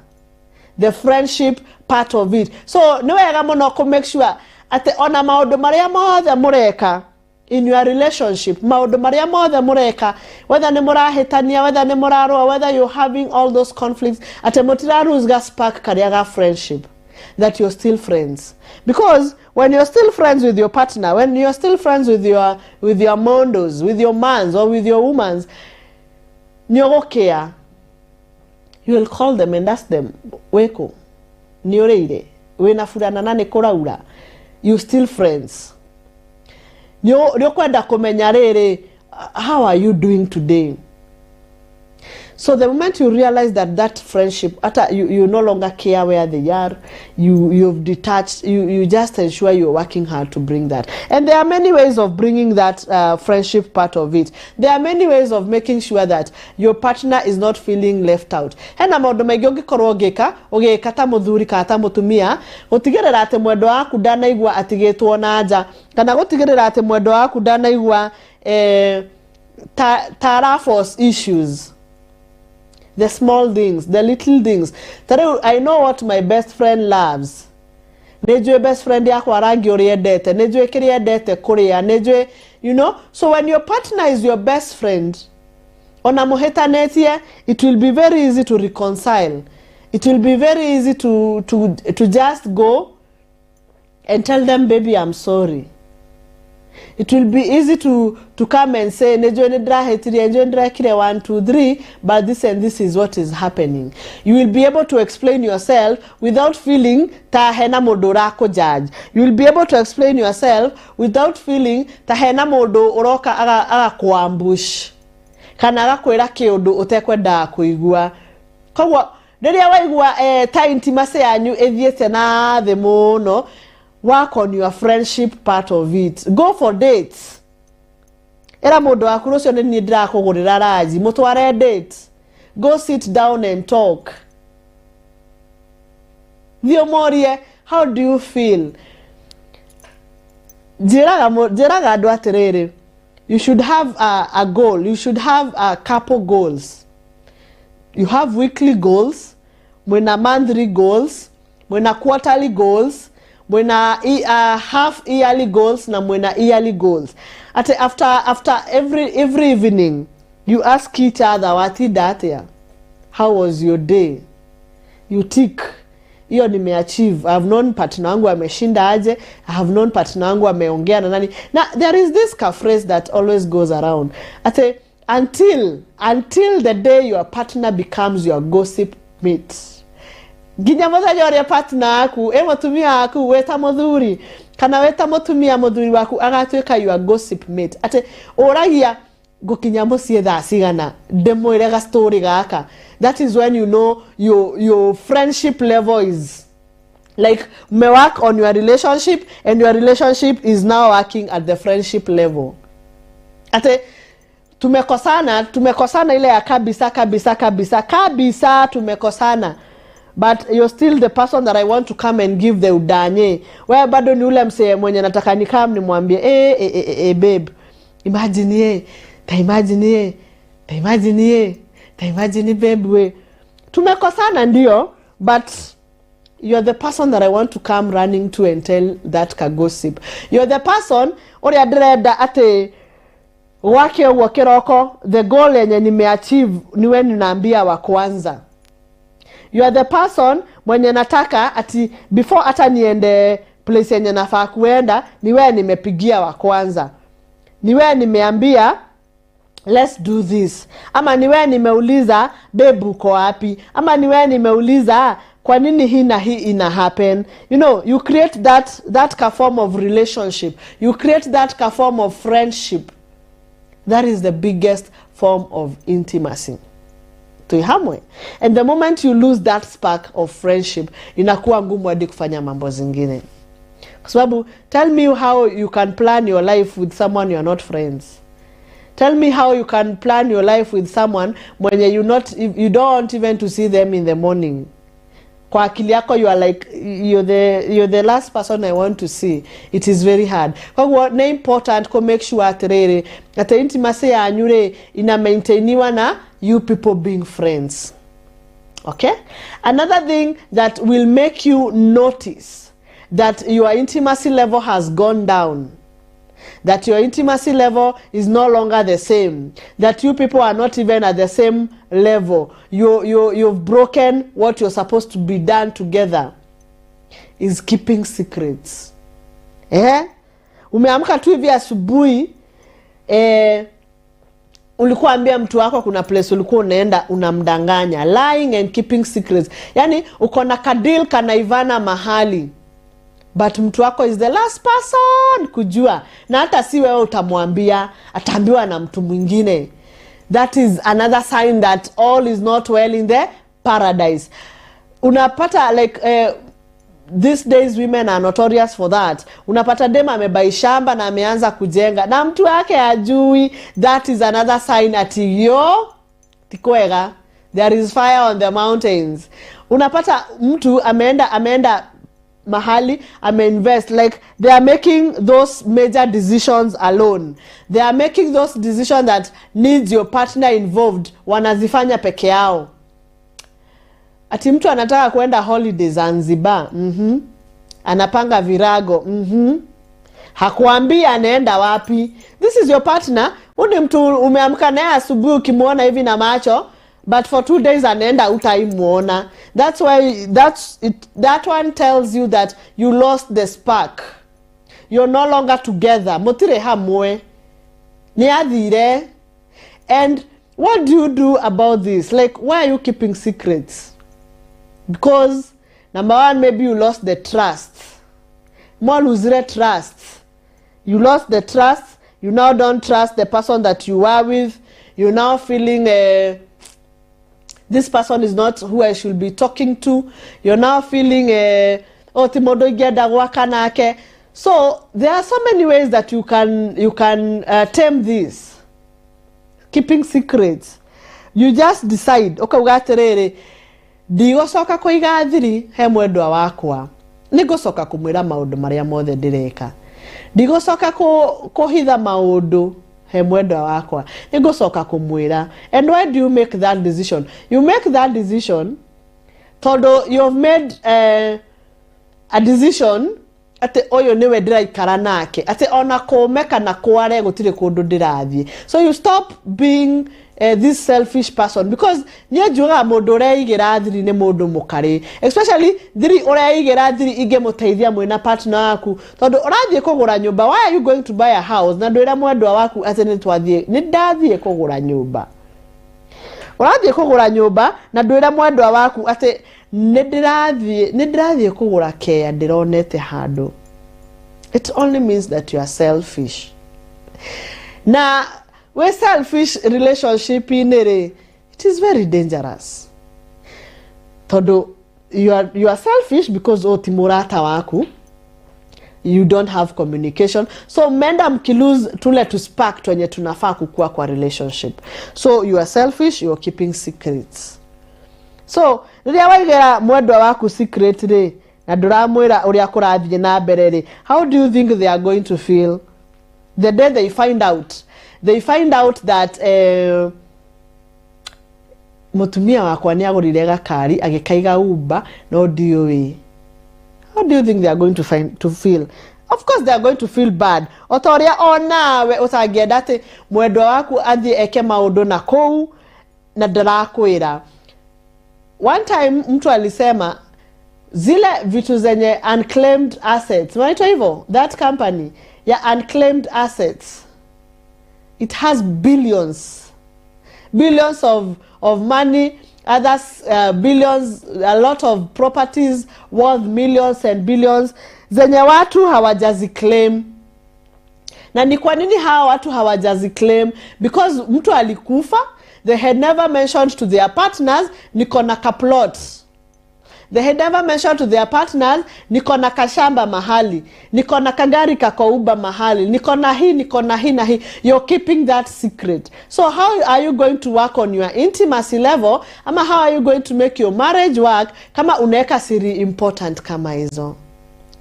The friendship part of it. So no wega muno ko make sure ate ona maundu maria mothe mureka in your relationship, maundu maria mothe mureka, whether ni murahitania, whether ni murarua, whether you're having all those conflicts, ate mutiraruga spark kariaga friendship, that you're still friends. Because when you're still friends with your partner, when you're still friends with your mondos, with your mans or with your womans, nyogokia, you will call them and ask them, weko, nioreire, wena furana nane koraura, you still friends. Nyokwenda kumenya rere, how are you doing today? So the moment you realize that friendship, you no longer care where they are, you've detached, you just ensure you're working hard to bring that. And there are many ways of bringing that friendship part of it. There are many ways of making sure that your partner is not feeling left out. Hena maundu maingi ungikorwo ugika ta muthuri kana ta mutumia, gutigirira ati mwendo waku ndanaigua atigitwo na nja, kana gutigirira ati mwendo waku ndanaigua force issues. The small things, the little things. I know what my best friend loves. Nejwe best friend yako arangi oriendete, nejwe kiriendete kuria, nejwe, you know. So when your partner is your best friend, ona muhetanetie, it will be very easy to reconcile. It will be very easy to just go and tell them, baby, I'm sorry. It will be easy to come and say, nejo nedra hetiri, nejo nedra kire 1, 2, 3, but this and this is what is happening. You will be able to explain yourself without feeling ta hena modo rako judge. You will be able to explain yourself without feeling ta hena modo oroka aga kuambush. Kana aga kwera kiodo utekwenda kuigua. Kogwo riria waigua ta intimacy yanyu ethiete na the mono, work on your friendship part of it. Go for dates. Era modo akuru cio ni ndira kugurira raji, mutware date. Go sit down and talk. Thiomorie, how do you feel? Jiraga andu atiriri. You should have a goal. You should have a couple goals. You have weekly goals, mwena monthly goals, mwena quarterly goals, mwena half yearly goals, na mwena yearly goals. After every evening, you ask each other, wati datia? How was your day? You tick. Iyo nimeachieve. I have known partner wangu ameshinda aje. I have known partner wangu ameongea na nani. Now there is this phrase that always goes around. Until the day your partner becomes your gossip mate. Ginyamoza yore partner aku, motumia aku weta modhuri. Kana weta motumia modhuri waku agatweka your gossip mate. Oragia gokinyamosie tha sigana demo irega story gaka. That is when you know your friendship level is like may work on your relationship, and your relationship is now working at the friendship level. Tumekosana ile ya kabisa tumekosana, but you're still the person that I want to come and give the udanye. Wewe bado ni ule msee mwenye nataka nikam nimwambie babe, imagine babe we tumekosana ndio, but you're the person that I want to come running to and tell that gossip. You're the person ori adreda wake wakiroko, the goal yenye nimeachieve niwe ninaambia wa kwanza. You are the person mwenye nataka before hata niende place yenye nafaa kuenda, niwe nimepigia wa kwanza. Niwe nimeambia let's do this. Ama niwe nimeuliza babe uko wapi? Ama niwe nimeuliza kwa nini hii na hii ina happen? You know, you create that form of relationship. You create that form of friendship. That is the biggest form of intimacy. Tuihamwe. And the moment you lose that spark of friendship, inakuwa ngumu hadi kufanya mambo zingine. Kwa sababu, tell me how you can plan your life with someone you are not friends. Tell me how you can plan your life with someone when you don't want even to see them in the morning. Kwa akili yako you are like you're the last person I want to see. It is very hard. Kwa hiyo important ko make sure that intimacy ya anyure ina maintainiwa na you people being friends. Okay? Another thing that will make you notice that your intimacy level has gone down, that your intimacy level is no longer the same, that you people are not even at the same level, you've broken what you're supposed to be done together, is keeping secrets. Umeamka tu hivi asubuhi, ulikuwa ambia mtu wako kuna place ulikuwa unaenda, unamdanganya. Lying and keeping secrets. Yani uko na kadil kanaivana mahali, but mtu wako is the last person kujua, na hata si wewe utamwambia, ataambiwa na mtu mwingine. That is another sign that all is not well in the paradise. Unapata like these days women are notorious for that. Unapata dema amebai shamba na ameanza kujenga na mtu wake ajui. That is another sign ati yo tikwega, there is fire on the mountains. Unapata mtu ameenda mahali ameinvest, like they are making those major decisions alone. They are making those decisions that needs your partner involved, wanazifanya peke yao. Ati mtu anataka kwenda holiday Zanzibar, anapanga virago. Hakuambia anaenda wapi. This is your partner. Uni mtu umeamka naye asubuhi ukimuona hivi na macho, but for 2 days anaenda utaimuona. That's why that one tells you that you lost the spark. You're no longer together. Mutire hamwe. Ni athire. And what do you do about this? Like, why are you keeping secrets? Because number one, maybe you lost the trust. More lose trust. You lost the trust. You now don't trust the person that you are with. You're now feeling this person is not who I should be talking to. You're now feeling so there are so many ways that you can tame this. Keeping secrets. You just decide, okay, ugaterere ndigocoka kuiga thiri he mwendwa wakwa, nigocoka kumwira maundu maria mothe ndireka, ndigocoka kuhitha maundu he mwendwa wakwa, nigocoka kumwira. And why do you make that decision? You make that decision tondo you've made a decision ate oyo niwe ndiraikara nake, ate ona komeka na kware gutire kundu ndirathie. So you stop being this selfish person, because nye juga mundu reigira thiri ni mundu mukari, especially thiri ureigira thiri ige muteithia mwina partner waku, tondu urathie kugura nyumba. Why are you going to buy a house na ndwira mwendwa waku ate ni twathie ni ndathie kugura nyumba? Urathie kugura nyumba na ndwira mwendwa waku ate ni ndirathie kugura kea ndironete handu. It only means that you are selfish. Na we selfish relationship inere, it is very dangerous. Todo you are selfish because otimurata waku, you don't have communication. So menda mkilose tule to spark twenye tunafaa kukua kwa relationship. So you are selfish, you are keeping secrets. So riria waigera mwendwa waku secret ri na nduramwira uria kurathie na mbere ri, how do you think they are going to feel the day they find out? They find out that mutumia wakwa ni agurire gakari agikaiga Uber no diwe. How do you think they are going to feel? Of course they are going to feel bad. Otoria onawe utagienda ati mwendwa waku athie eke maundu na kou na ndarakwira. One time mtu alisema zile vitu zenye unclaimed assets, unaitwa hivyo, that company ya unclaimed assets, it has billions of money, others billions, a lot of properties worth millions and billions zenye watu hawajaziclaim. Na ni kwa nini hawa watu hawajaziclaim? Because mtu alikufa, they had never mentioned to their partners niko na kaplot. They had never mentioned to their partners niko na kashamba mahali, niko na kagari kakouba mahali, niko na hii na hii. You're keeping that secret. So how are you going to work on your intimacy level? Ama how are you going to make your marriage work kama unaweka siri important kama hizo?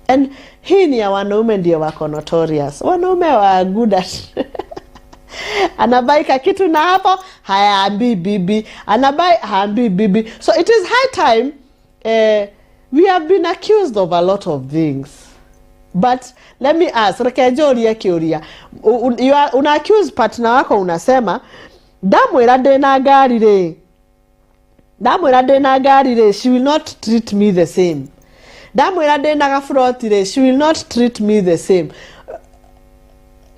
And hii ni ya wanaume ndio wako notorious. Wanaume wa good at anabai kitu na hapo hayaambi bibi, anabai haambi bibi. So it is high time. We have been accused of a lot of things, but let me ask, rekejoria kiuria, una accuse partner wako, unasema ndamwira ndina ngari re, she will not treat me the same. Ndamwira ndina gafroti re, she will not treat me the same.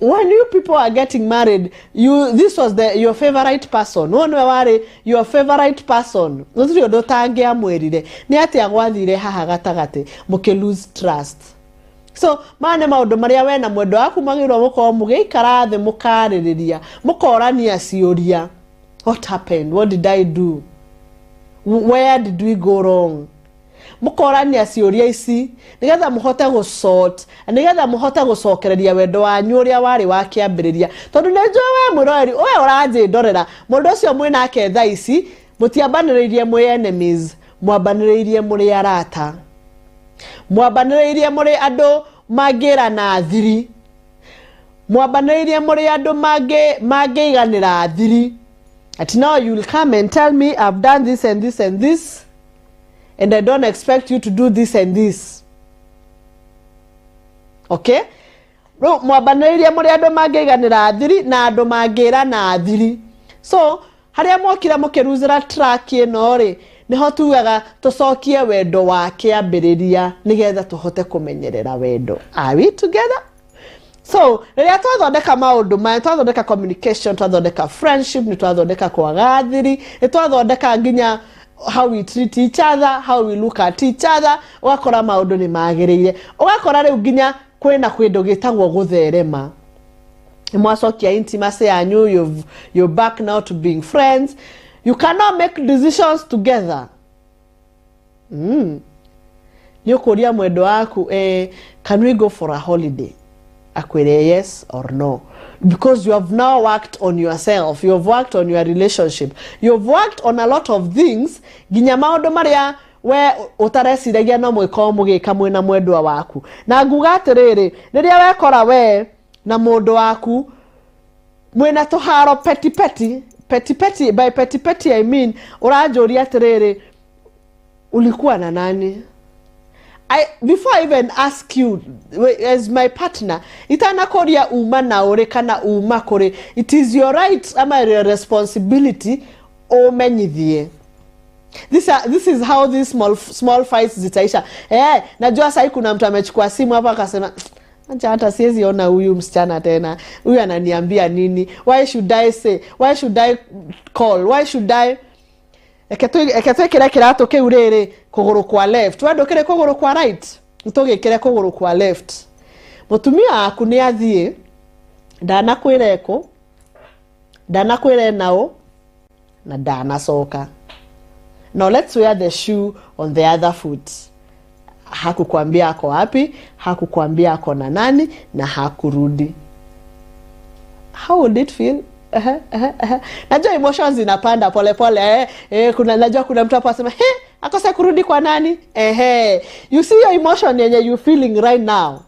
When you people are getting married, this was your favorite person. One were your favorite person. Notrio dotange amwerire. Ni ati agwathire haha gatagate muke lose trust. So mane maundu maria we na mwendo waku magirwo muko mugeikara the mukaririria mukorania ciuria. What happened? What did I do? Where did we go wrong? Mukorania ciuria ici nigetha muhote gusort, nigetha muhote gucokereria wendo wanyu uria wari wa kiambiriria. Tondu ne jowe murori we uraje ndorera mundu ucio mwina ake tha ici mutiambaniririe mwe enemies, mwambaniririe muri arata, mwambaniririe muri andu magira na thiri, mwambaniririe muri andu mageiganira thiri. At now you will come and tell me I've done this and this and this, and I don't expect you to do this and this. Okay, no mwabanĩrĩria mũrĩ andũ mangĩiganĩra thiri na andũ mangĩra na thiri. So harĩa mwokira mũkĩruzĩra track ĩno rĩ niho tugaga tucokie wendo wa kĩambĩrĩria nigetha tuhote kumenyerera wendo. Are we together? So rĩrĩa twathondeka maũndũ maya, twathondeka communication, twathondeka friendship, ni twathondeka kwaga thiri, ni twathondeka nginya how we treat each other, how we look at each other, ugakora maũndũ ni magĩrĩire. Ugakora rĩu nginya kwĩna kwĩndũ gĩtagwo gũtherema. Mwacokia intimacy yanyu, you're back now to being friends. You cannot make decisions together. Nĩũkũria mwendo waku, can we go for a holiday? Akwĩre yes or no. Because you have now worked on yourself. You have worked on your relationship. You have worked on a lot of things. Ginya maũndũ marĩa we utareciragia no mwĩko mũgĩka mwĩna mwendwa waku. Na nguga atĩrĩrĩ, rĩrĩa wekora we na mũndũ waku mwĩna tũharo petty, by petty I mean uranjũria atĩrĩrĩ, ulikuwa na nani? Before I even ask you as my partner, itanakoria uma na ore kana uma kore, it is your right ama your responsibility umenyithie. This is how these small fights zitaisha. Najua sasa kuna mtu amechukua simu hapa akasema acha hata siwezi ona huyu msichana tena. Huyu ananiambia nini? Why should I say? Why should I call? Why should I eketwe kirato ke urere kuguru kwa left. Wendo kire kuguru kwa right. Ntoge kire kuguru kwa left. Mutumia aku ni athie ndanakwireko. Ndanakwire nao na ndanacoka. Now let's wear the shoe on the other foot. Hakukwambia ako wapi, hakukwambia ako na nani, na hakurudi. How would it feel? Najua emotions zinapanda pole pole. Najua kuna mtu hapo asema, akose kurudi kwa nani? You see your emotion yenye you feeling right now.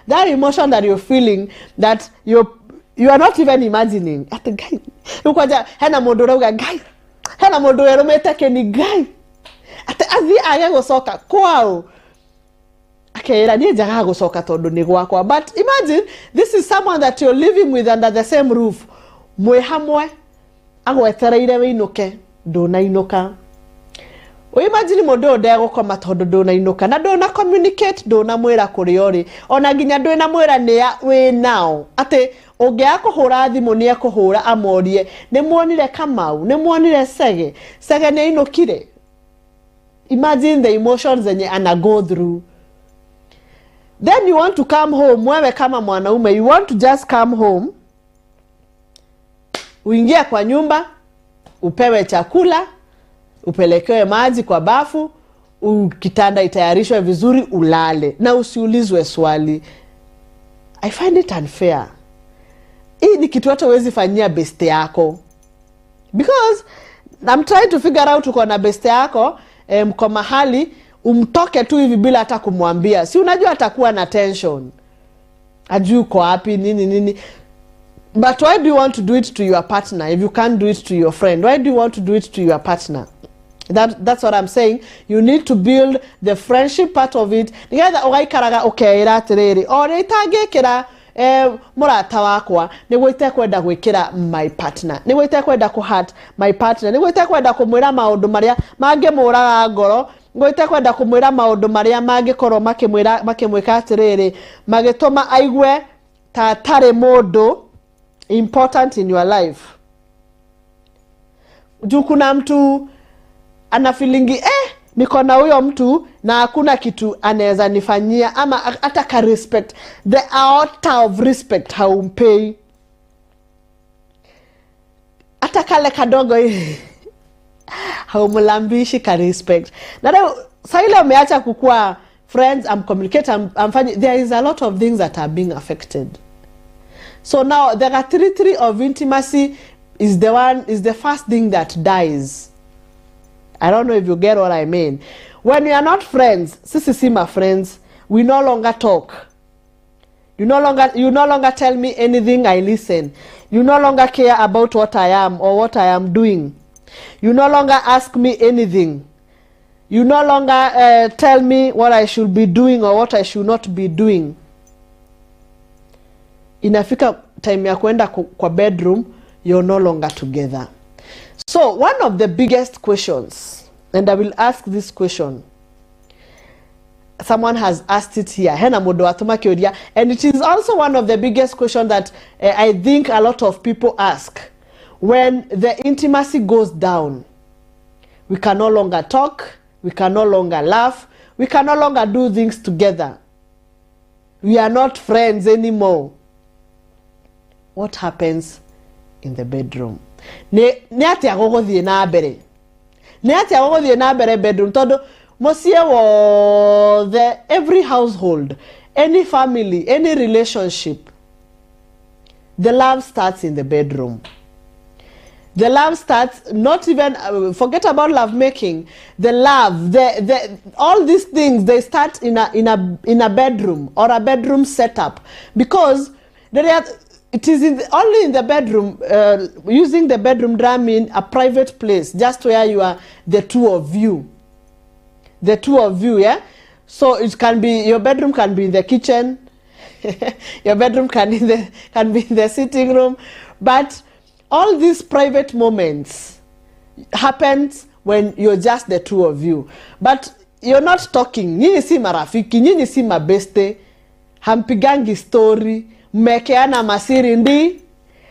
That emotion that you're feeling that you are not even imagining. At the guy. Ukwaja hena mundu rauga guy. Hena mundu eromete ni guy. Ate athi age gucoka kwao. Akera ni jaga gucoka tondu ni gwakwa. But imagine this is someone that you're living with under the same roof. Mwe hamwe agwetereire winuke ndunainuka. Imagine mundu ndego koma tondu ndunainuka na nduna communicate nduna mwira kuri ori ona ginya nduna mwira ni we now ate ungia kuhura thimu ni akuhura amorie ni muonire Kamau ni muonire Sege ni inukire. Imagine the emotions zenye ana go through. Then you want to come home, wewe kama mwanaume, you want to just come home, uingia kwa nyumba, upewe chakula, upelekewe maji kwa bafu, kitanda itayarishwe vizuri ulale, na usiulizwe swali. I find it unfair. Hii ni kitu hata huwezi fanyia beste yako. Because I'm trying to figure out uko na beste yako, mko mahali, umtoke tu hivi bila hata kumwambia. Si unajua atakuwa na tension. Ajui uko wapi nini. But why do you want to do it to your partner if you can't do it to your friend? Why do you want to do it to your partner? That's what I'm saying. You need to build the friendship part of it. Nigetha ugaikaraga ukeira atiriri ore itangikira murata wakwa niguo itekwenda gwikira my partner, niguo itekwenda ku hurt my partner, niguo itekwenda kumwira maundu maria mangimuraga ngoro, niguo itekwenda kumwira maundu maria mangikorwo makimwika atiriri magituma aigue ta tare mundu important in your life. Juu kuna mtu ana feelingi niko na huyo mtu na hakuna kitu anaweza nifanyia ama ataka respect, the out of respect haumpei atakale kadogo haumulambishi ka respect. Na leo saile umeacha kukua friends, I'm communicating, I'm finding there is a lot of things that are being affected. So now the territory of intimacy is the first thing that dies. I don't know if you get what I mean. When we are not friends, sisi si my friends, we no longer talk. You no longer tell me anything, I listen. You no longer care about what I am or what I am doing. You no longer ask me anything. You no longer tell me what I should be doing or what I should not be doing. inafika time ya kwenda kwa bedroom, you're no longer together. So one of the biggest questions, and I will ask this question, someone has asked it here, hena modo atuma kioria, and it is also one of the biggest questions that I think a lot of people ask. When the intimacy goes down, we can no longer talk, we can no longer laugh, we can no longer do things together. We are not friends anymore. What happens in the bedroom? Ne ati agogo thie na bere. Ne ati agogo thie na bere bedroom todo mosie wo the every household, any family, any relationship. The love starts in the bedroom. The love starts, not even, forget about love making. The love, all these things, they start in a bedroom or a bedroom setup, because it is only in the bedroom, using the bedroom drum in a private place, just where you are, the two of you. The two of you, yeah? So it can be, your bedroom can be in the kitchen, your bedroom can be in the sitting room, but all these private moments happens when you're just the two of you. But you're not talking. Nyinyi si marafiki, nyinyi si mabeste. Hampigangi story, mmekeana masiri ndi,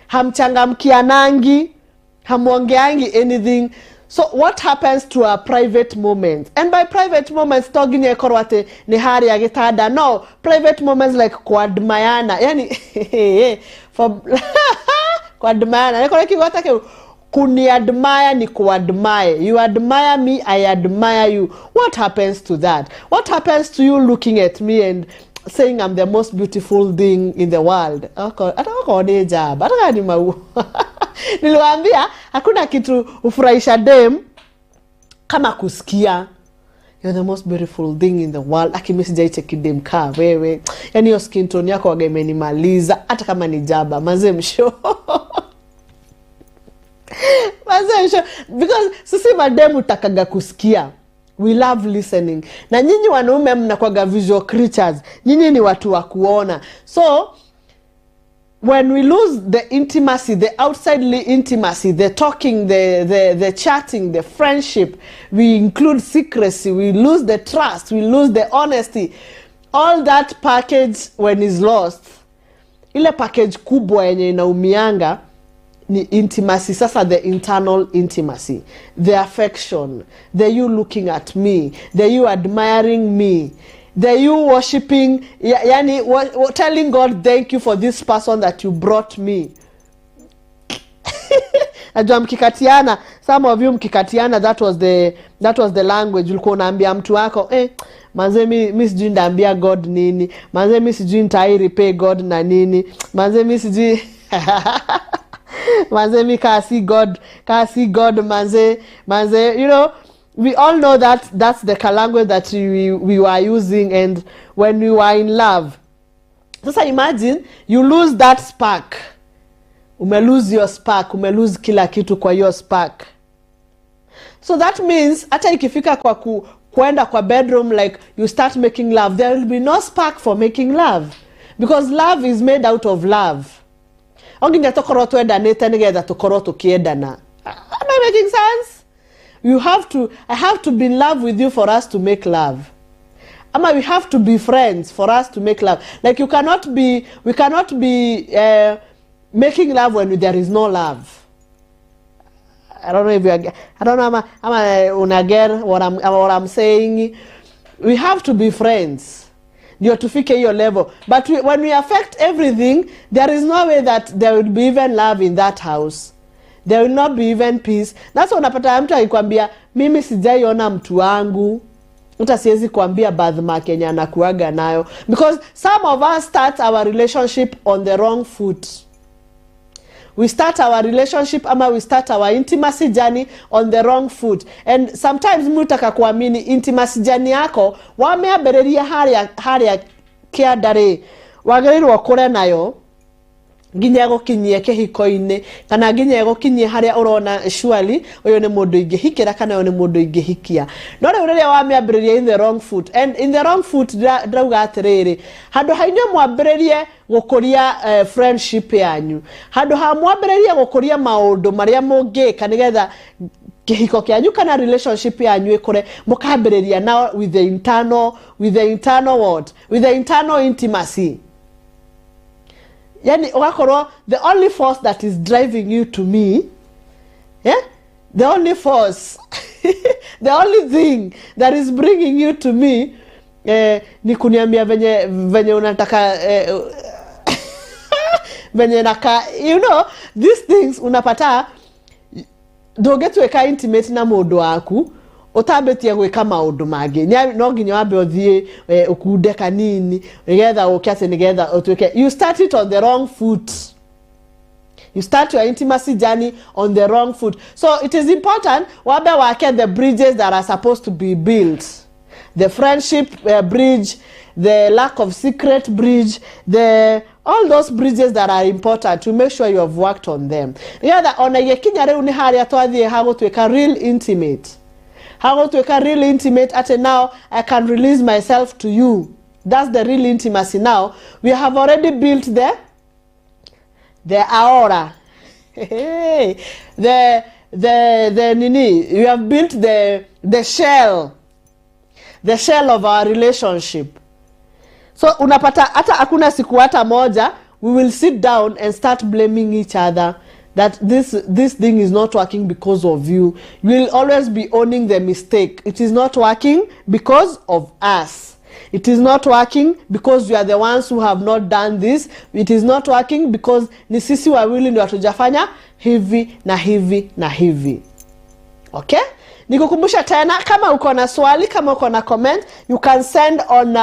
hamchangamkianangi, hamuongeangi anything. So what happens to our private moments? And by private moments, toginye korwate ni hari ya gitada. No, private moments like kuadmayana. Yani, for kuadmayana. Nekore kigota ke kuni admire ni kuadmire. You admire me, I admire you. What happens to that? What happens to you looking at me and saying I'm the most beautiful thing in the world? Atako ni job. Ataka ni mau. Niliwaambia hakuna kitu ufurahisha dem kama kusikia you're the most beautiful thing in the world. Akimi sijaicheki dem ka wewe. Yani hiyo skin tone yako waga imenimaliza hata kama ni jaba. Manze msho. Manze msho. Because sisi mademu takaga kusikia. We love listening. Na nyinyi wanaume mnakuwaga visual creatures. Nyinyi ni watu wa kuona. So when we lose the intimacy, the outside intimacy, the talking, the chatting, the friendship, we include secrecy, we lose the trust, we lose the honesty. All that package when is lost, ile package kubwa yenye inaumianga ni intimacy. Sasa the internal intimacy, the affection, the you looking at me, the you admiring me, the you worshiping, yani telling God thank you for this person that you brought me. Ajua mkikatiana, some of you mkikatiana, that was the language. Ulikuwa unaambia mtu wako, manze mi sijui ndaambia God nini, manze mi sijui ntai repay God na nini, manze mi sijui manze mi kasi God manze, you know. We all know that that's the language that we were using, and when we were in love. So imagine you lose that spark. Lose your spark, lose kila kitu kwa your spark. So that means hata ikifika kwa kwenda kwa bedroom, like you start making love, there will be no spark for making love, because love is made out of love. Onginya tokoroto edanete nigeza tokoroto kiedana. Am I making sense? I have to be in love with you for us to make love. Ama we have to be friends for us to make love. Like we cannot be making love when there is no love. I don't know if I don't know unager what I'm saying. We have to be friends. You're to fike your level. But when we affect everything, there is no way that there will be even love in that house. There will not be even peace. That's why unapata mtu akikwambia mimi sijaiona mtu wangu. Uta siwezi kuambia baadhi makenya anakuaga nayo, because some of us start our relationship on the wrong foot. We start our relationship ama we start our intimacy journey on the wrong foot. And sometimes mutaka kuamini intimacy journey yako wameabereria hari ya kiadare. Wageriru wakore nayo. nginya gukinyie kihiko-ini kana nginya gukinyie haria urona surely uyu ni mundu ingihikira kana uyu ni mundu ingihikia no riu riria wamiambiriria in the wrong foot, and in the wrong foot drauga atiriri handu hainyo mwambiririe gukuria friendship yanyu, handu ha mwambiririe gukuria maundu maria mungika nigetha kihiko kyanyu kana relationship yanyu ikure mukambiriria now with the internal what, with the internal intimacy. Yani ugakorwo the only force that is driving you to me, the only force the only thing that is bringing you to me ni kuniambia venye unataka venye naka, you know, these things unapata ndũngĩtuĩka intimate na mũndũ waku utambetie gwika maundu mangi no nginya wambe uthie ukude kanini nigetha ukiate nigetha utuike. You start it on the wrong foot. You start your intimacy journey on the wrong foot. So it is important wambe wake the bridges that are supposed to be built. The friendship bridge, the lack of secret bridge, all those bridges that are important, to make sure you have worked on them. Nigetha ona yekinya riu ni haria twathie ha gutuika real intimate. How to make a real intimate at now I can release myself to you. That's the real intimacy now. We have already built the aura. the nini. We have built the shell. The shell of our relationship. So unapata hata hakuna siku hata moja we will sit down and start blaming each other that this thing is not working because of you. You will always be owning the mistake. It is not working because of us. It is not working because you are the ones who have not done this. It is not working because ni sisi wawili ndio hatujafanya hivi na hivi na hivi. Okay? Nikukumbusha tena kama uko na swali, kama uko na comment, you can send on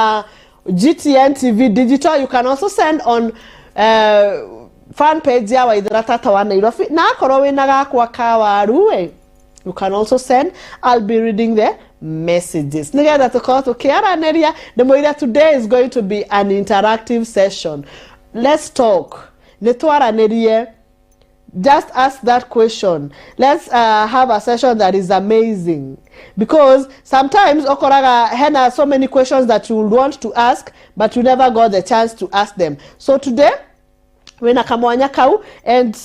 GTN TV Digital. You can also send on fan page ya Waithira Tata wa Nairobi na akorwo wina gakwa kawaru you can also send. I'll be reading the messages nigetha tukorwo tukiaraniria. Ndimwira today is going to be an interactive session. Let's talk, nitwaranirie, just ask that question. Let's have a session that is amazing, because sometimes okoraga hena so many questions that you want to ask but you never got the chance to ask them. So today wena kamwanya kau, and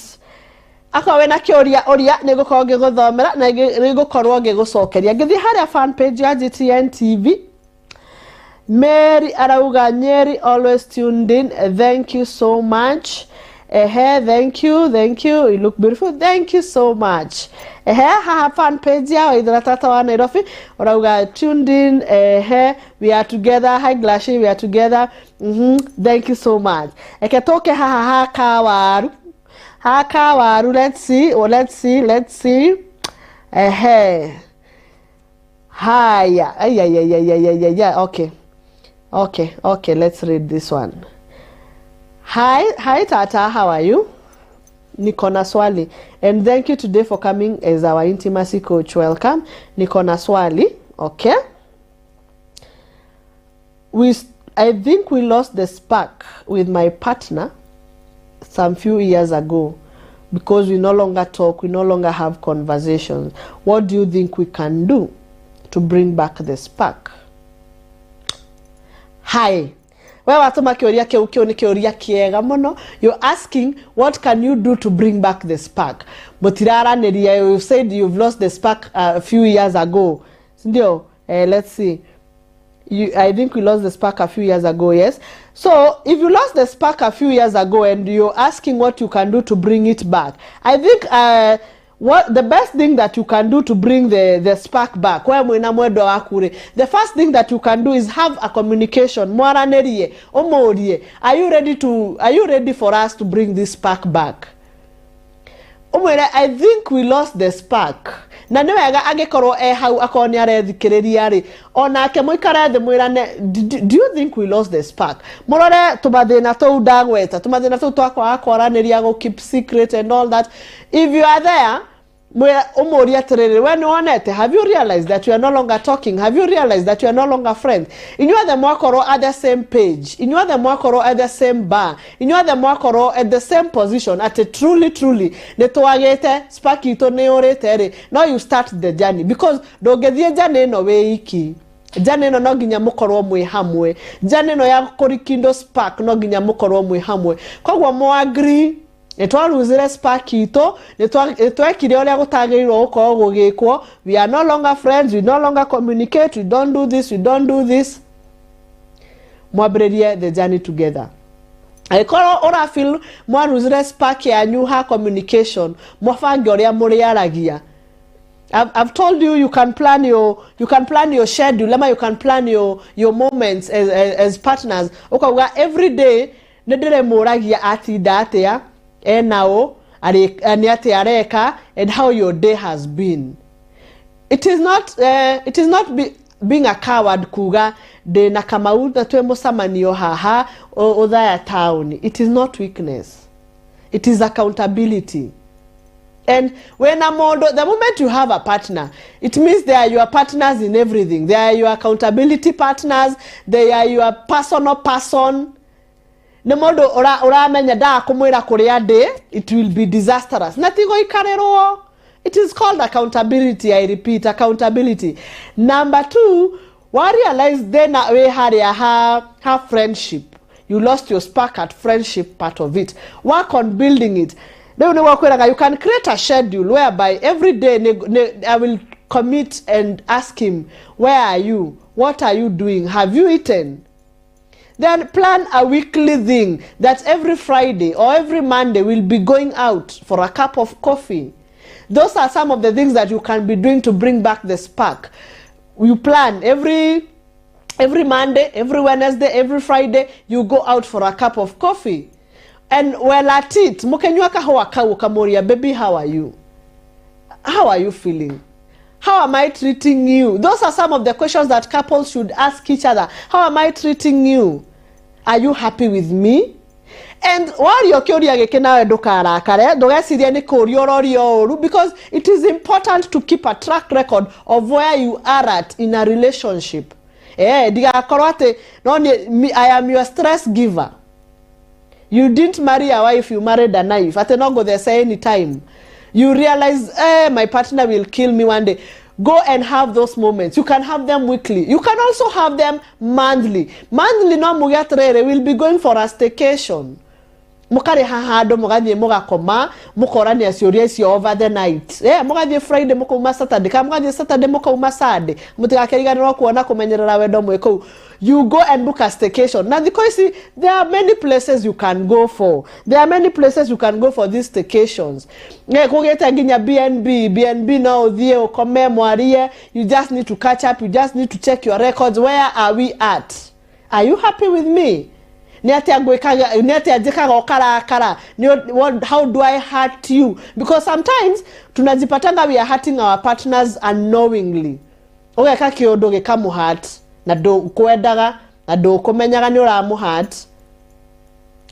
aka wena kioria oria nigukorwo ngiguthomera na nigukorwo ngigucokeria ngithi haria fan page ya GTN TV. Mary arauga Nyeri always tuned in. Thank you so much. Thank you, you look beautiful. Thank you so much. Ha fan page ya Waithira Tata wa Nairobi arauga tuned in. We are together. Hi Glashi, we are together. Thank you so much. Eketoke ha kawaru. Ha kawaru. Let's see. Haya. Okay, let's read this one. Hi Tata, how are you? Niko na swali. And thank you today for coming as our intimacy coach. Welcome. Niko na swali. Okay. I think we lost the spark with my partner some few years ago because we no longer talk, we no longer have conversations. What do you think we can do to bring back the spark? Hi. You're asking what can you do to bring back the spark. But you said you've lost the spark a few years ago. Let's see. I think we lost the spark a few years ago, yes. So if you lost the spark a few years ago and you're asking what you can do to bring it back, I think what the best thing that you can do to bring the spark back, the first thing that you can do is have a communication. Are you ready for us to bring this spark back? I think we lost the spark. Na niwega agikorwo hau akoni arethikiriria ri onake muikara the mwirane. Do you think we lost the spark? Murore tumathina tou ndagweta, tumathina tou twakwa akoraniria go keep secret and all that. If you are there, umori atiriri when onete, have you realized that you are no longer talking? Have you realized that you are no longer friends? Inyuothe the mwakoro at the same page, inyuothe the mwakoro at the same bar, inyuothe the mwakoro at the same position, at a truly netwagete spakito neorete. Now you start the journey, because dogethie journey no weiki. Jane no ginya mukorwo mwe hamwe, jane no ya korikindo spark no ginya mukorwo mwe hamwe. Kogwo mo agree netwaruzire spark ito netwekire oria gutagirirwo uko gugikwo. We are no longer friends, we no longer communicate, we don't do this, we don't do this. Mwabrerie the journey together. Aikoro ora feel mwaruzire spark ya new ha communication, mwafange oria muri aragia. I've told you can plan your schedule, you can plan your moments as partners. Okay, every day nedere moragia ati datea nao aniate areka and how your day has been. It is not being a coward kuga de nakamau na twemo samanio haha odaya town. It is not weakness. It is accountability. And when the moment you have a partner, it means they are your partners in everything. They are your accountability partners. They are your personal person. The modo ora menya da kumwira kuria de, it will be disastrous. Natigo ikarero. It is called accountability. I repeat, accountability. Number 2, what realize then we had have friendship. You lost your spark at friendship part of it. Work on building it. You can create a schedule whereby every day I will commit and ask him, where are you? What are you doing? Have you eaten? Then plan a weekly thing that every Friday or every Monday we'll be going out for a cup of coffee. Those are some of the things that you can be doing to bring back the spark. You plan every Monday, every Wednesday, every Friday, you go out for a cup of coffee. And well at it, mukenyuaka hawaka ukamoria, baby, how are you? How are you feeling? How am I treating you? Those are some of the questions that couples should ask each other. How am I treating you? Are you happy with me? And while you're curious, because it is important to keep a track record of where you are at in a relationship. I am your stress giver. You didn't marry a wife, you married a knife. At not go there say any time. You realize, my partner will kill me one day. Go and have those moments. You can have them weekly. You can also have them monthly. Monthly no mugatrere will be going for a staycation. Mukare hahado mugadie mugakoma mukorani asiori esi over the night. Mugadie Friday mukoma Saturday, mugadie Saturday mukoma Sunday. Mutigakeriganirwa kuona kumenyerera wendo mweko. You go and book a staycation. Now because see, there are many places you can go for. There are many places you can go for these staycations. Kugeta ginya BNB now there come mwarie. You just need to catch up. You just need to check your records. Where are we at? Are you happy with me? How do I hurt you? Because sometimes tunajipatanga we are hurting our partners unknowingly. Okay, kakiodoge kamu hurt na do kwedaga na do komenyaga ni uramu hurt.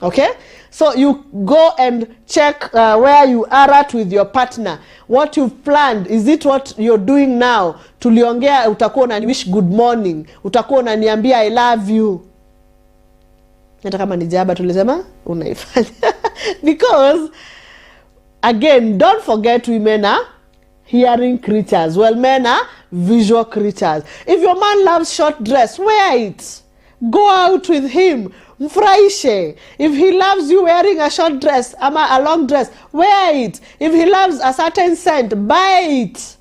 Okay? So you go and check where you are at with your partner. What you've planned, is it what you're doing now? Tuliongea utakuwa na wish good morning, utakuwa unaniambia I love you. Hata kama ni jaba tulisema unaifanya. Because again, don't forget women are hearing creatures. Well, men are visual creatures. If your man loves short dress, wear it. Go out with him. Mfurahishe. If he loves you wearing a short dress, a long dress, wear it. If he loves a certain scent, buy it.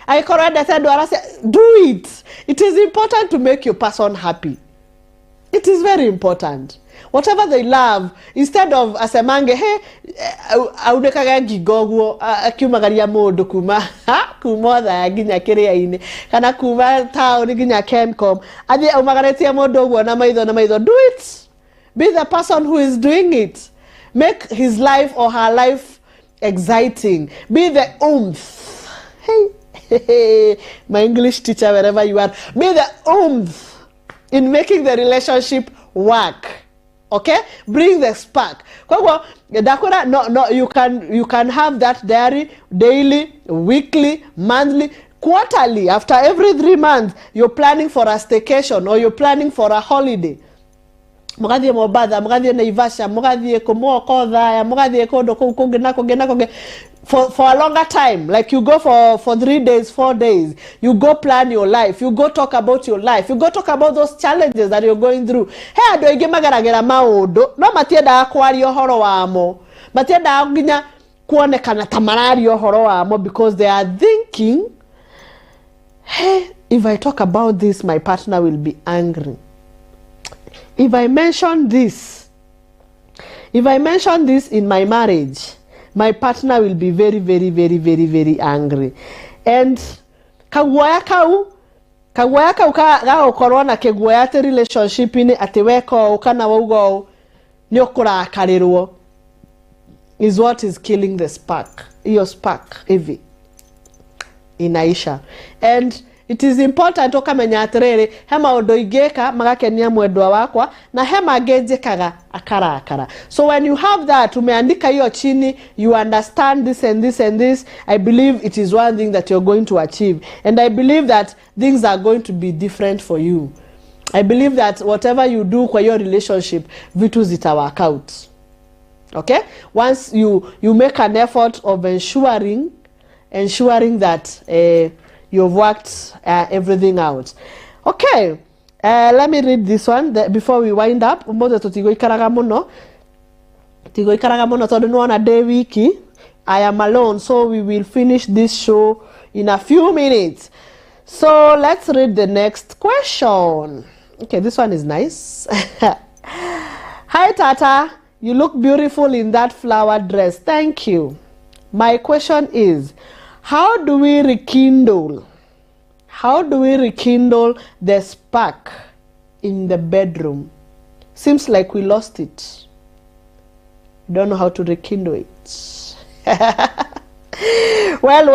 I correct that. Do it. It is important to make your person happy. It is very important. Whatever they love, instead of asemange, hey, aunekaga gigogo, akiumagaria modo kuma, kumoda ya ginya kiria ine, kana kuma tao ni ginya Kencom, adi umagaretia modo na maido, do it. Be the person who is doing it. Make his life or her life exciting. Be the oomph. Hey, my English teacher, wherever you are, be the oomph in making the relationship work. Okay, bring the spark. No, you can have that diary daily, weekly, monthly, quarterly. After every 3 months, you're planning for a staycation or you're planning for a holiday. Mugathie Mombasa, mugathie Naivasha, mugathie Thaya, mugathie kondo kunge for a longer time. Like you go for 3 days, 4 days. You go plan your life. You go talk about your life. You go talk about those challenges that you're going through. Hey, ado ige magaragera maundu. No matienda kwaria horo wamo. Matienda ginya kuonekana tamarari horo wamo because they are thinking, hey, if I talk about this, my partner will be angry. If I mention this in my marriage, my partner will be very, very, very, very, very angry. And kaguaya kau ga okorwo na keguaya te relationship ni ati weko kana waugo ni okurakarerwo is what is killing the spark. Your spark hivi inaisha. And it is important ukamenya atiriri he maundu ingeka magakenia mwendwa wakwa na he mangejekaga akarakara. So when you have that, umeandika hiyo chini, you understand this and this and this, I believe it is one thing that you're going to achieve, and I believe that things are going to be different for you. I believe that whatever you do kwa your relationship, vitu zita work out. Okay, once you make an effort of ensuring that you've worked everything out. Okay, let me read this one before we wind up. Tigo ikaraga muno tondu nwana day wiki. I am alone, so we will finish this show in a few minutes. So let's read the next question. Okay, this one is nice. Hi Tata, you look beautiful in that flower dress. Thank you. My question is, how do we rekindle the spark in the bedroom? Seems like we lost it. Don't know how to rekindle it. Well.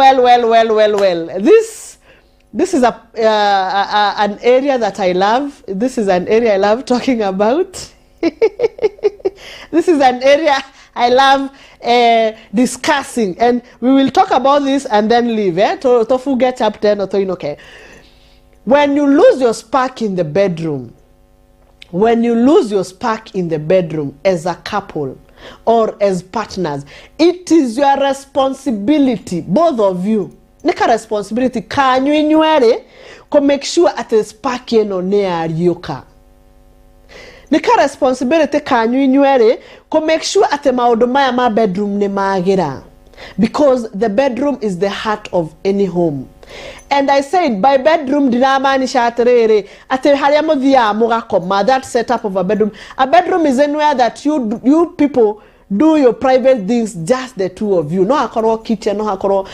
This is an area that I love. This is an area I love talking about. This is an area I love discussing, and we will talk about this and then leave. To get up then, okay. When you lose your spark in the bedroom, as a couple or as partners, it is your responsibility, both of you. Nika responsibility kanyu inywere ko make sure at the spark eno ne arioka. Nika responsibility kanyu inywere ko make sure at the maundu maya ma bedroom ne magira, because the bedroom is the heart of any home. And I said by bedroom dinamaanisha atiriri ati haria muthia mugakoma, that setup of a bedroom. A bedroom is anywhere that you people do your private things, just the two of you. No hakoro kitchen, no hakoro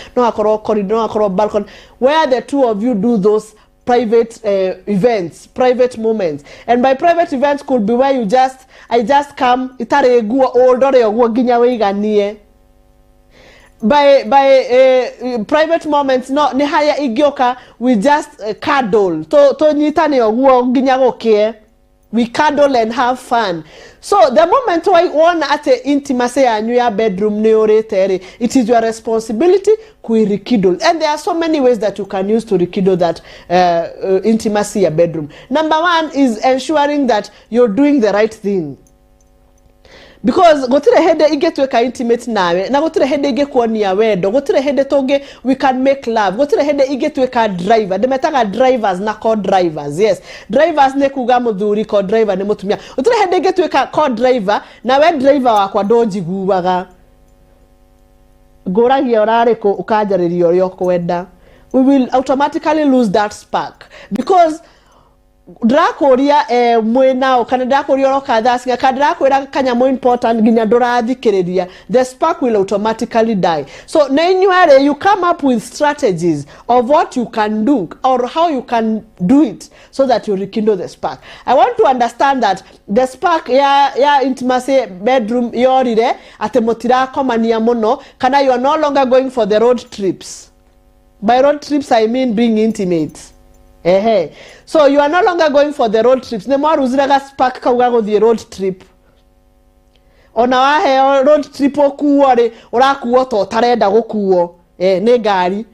corridor, no hakoro balcony, where the two of you do those private events, private moments. And by private events could be where I just come itare guo oldore guo ginyawe iganie. By private moments, no ni haya igioka, we just cuddle to nyitane guo ginyago ke. We cuddle and have fun. So the moment I want at the intimacy and your bedroom, it is your responsibility to rekindle. And there are so many ways that you can use to rekindle that intimacy your bedroom. Number one is ensuring that you're doing the right thing. Because gotire hede igetweka intimate nawe na gotire hede igekuonia wendo, gotire hede toge we can make love, gotire hede igetweka driver. Demetaga drivers na co-drivers. Yes, drivers ne kuga muthuri, co-driver ne mutumia. Gotire hede igetweka co-driver na we driver wakwa ndojiguaga goragia orare ko ukajariria ori kwenda. We will automatically lose that spark, because drakoria mwena kana drakoria rokathasi kana drakoira kanya more important ginya dorathikiriria, the spark will automatically die. So nainyuare, you come up with strategies of what you can do or how you can do it so that you rekindle the spark. I want to understand that the spark ya intimacy bedroom yorire atemotira komania muno kana you are no longer going for the road trips. By road trips I mean being intimate. So you are no longer going for the road trips. Nemwa ruziraga spark kauga go the road trip. ona wahe road trip okuo ri urakuo to tarenda gukuo ni ngari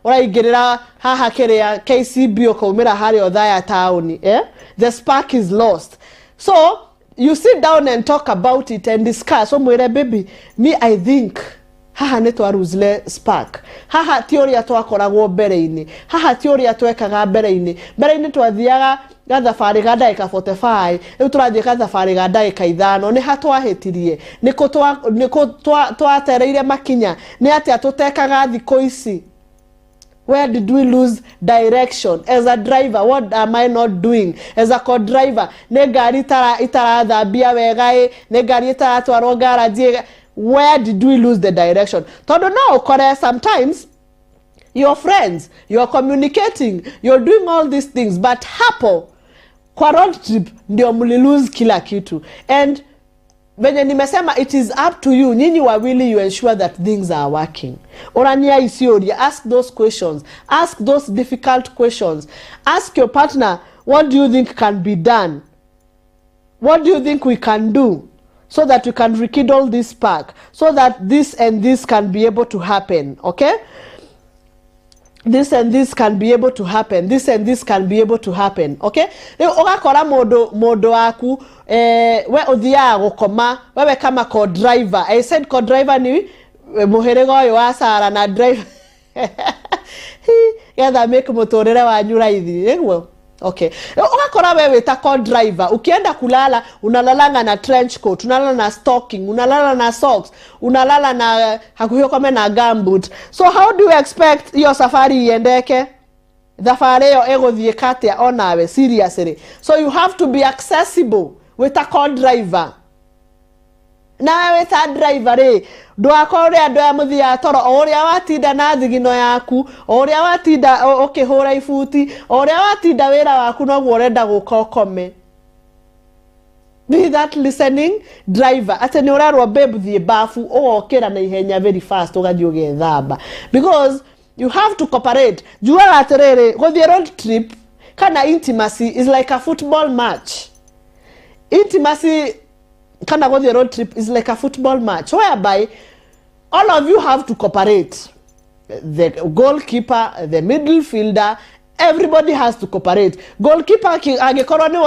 uraingirira haha kiria KCB ukaumira hari Othaya town the spark is lost. So you sit down and talk about it and discuss. So mwire baby, me I think haha ni twaruzle spark, haha theory twakoragwo mbere-ini, haha theory twekaga mbere-ini twathiaga gathabari ga ndagika 45 riu turathie gathabari ga ndagika 5 ni hatwahetirie niko twatereire makinya ni atia tutekaga thiko ici. Where did we lose direction? As a driver, what am I not doing? As a co-driver, ne gari itarathabia wega ne gari itaratwarwo garage. Where did we lose the direction? Tondo now, correct, sometimes your friends, you're communicating, you're doing all these things, but hapo kwa road trip ndio mlilose kila kitu. And venye nimesema, it is up to you. Nyinyi wawili, you ensure that things are working. Orania isiori, ask those questions. Ask those difficult questions. Ask your partner, what do you think can be done? What do you think we can do so that we can rekindle this spark, so that this and this can be able to happen, okay? This and this can be able to happen. This and this can be able to happen, okay? Leo ogakora modo aku we othia gukoma wewe kama co-driver. I said co-driver ni muherego yo asara na driver yatha make motorere wanyu raithi niguo. Okay. Ogakora wewe ta co-driver ukienda kulala unalalanga na trench coat, unalala na stocking, unalala na socks, unalala na hakuhiyo kama na gumboot. So how do you expect your safari iendeke? Safari yo egothie katia onawe seriously. So you have to be accessible with a co-driver. Na with a driver ndwakore andu ya muthia toro oria watinda na thigino yaku, oria watinda ukihura ifuti, oria watinda wira waku no urenda gukokome. Be that listening driver. Ate ni urarwa babe thie bafu ogokira na ihenya very fast ugathi ugethamba, because you have to cooperate. Jua aterere gothie road trip kana intimacy is like a football match. Intimacy kana go the road trip is like a football match whereby all of you have to cooperate. The goalkeeper, the midfielder, everybody has to cooperate. Goalkeeper agekorwa ni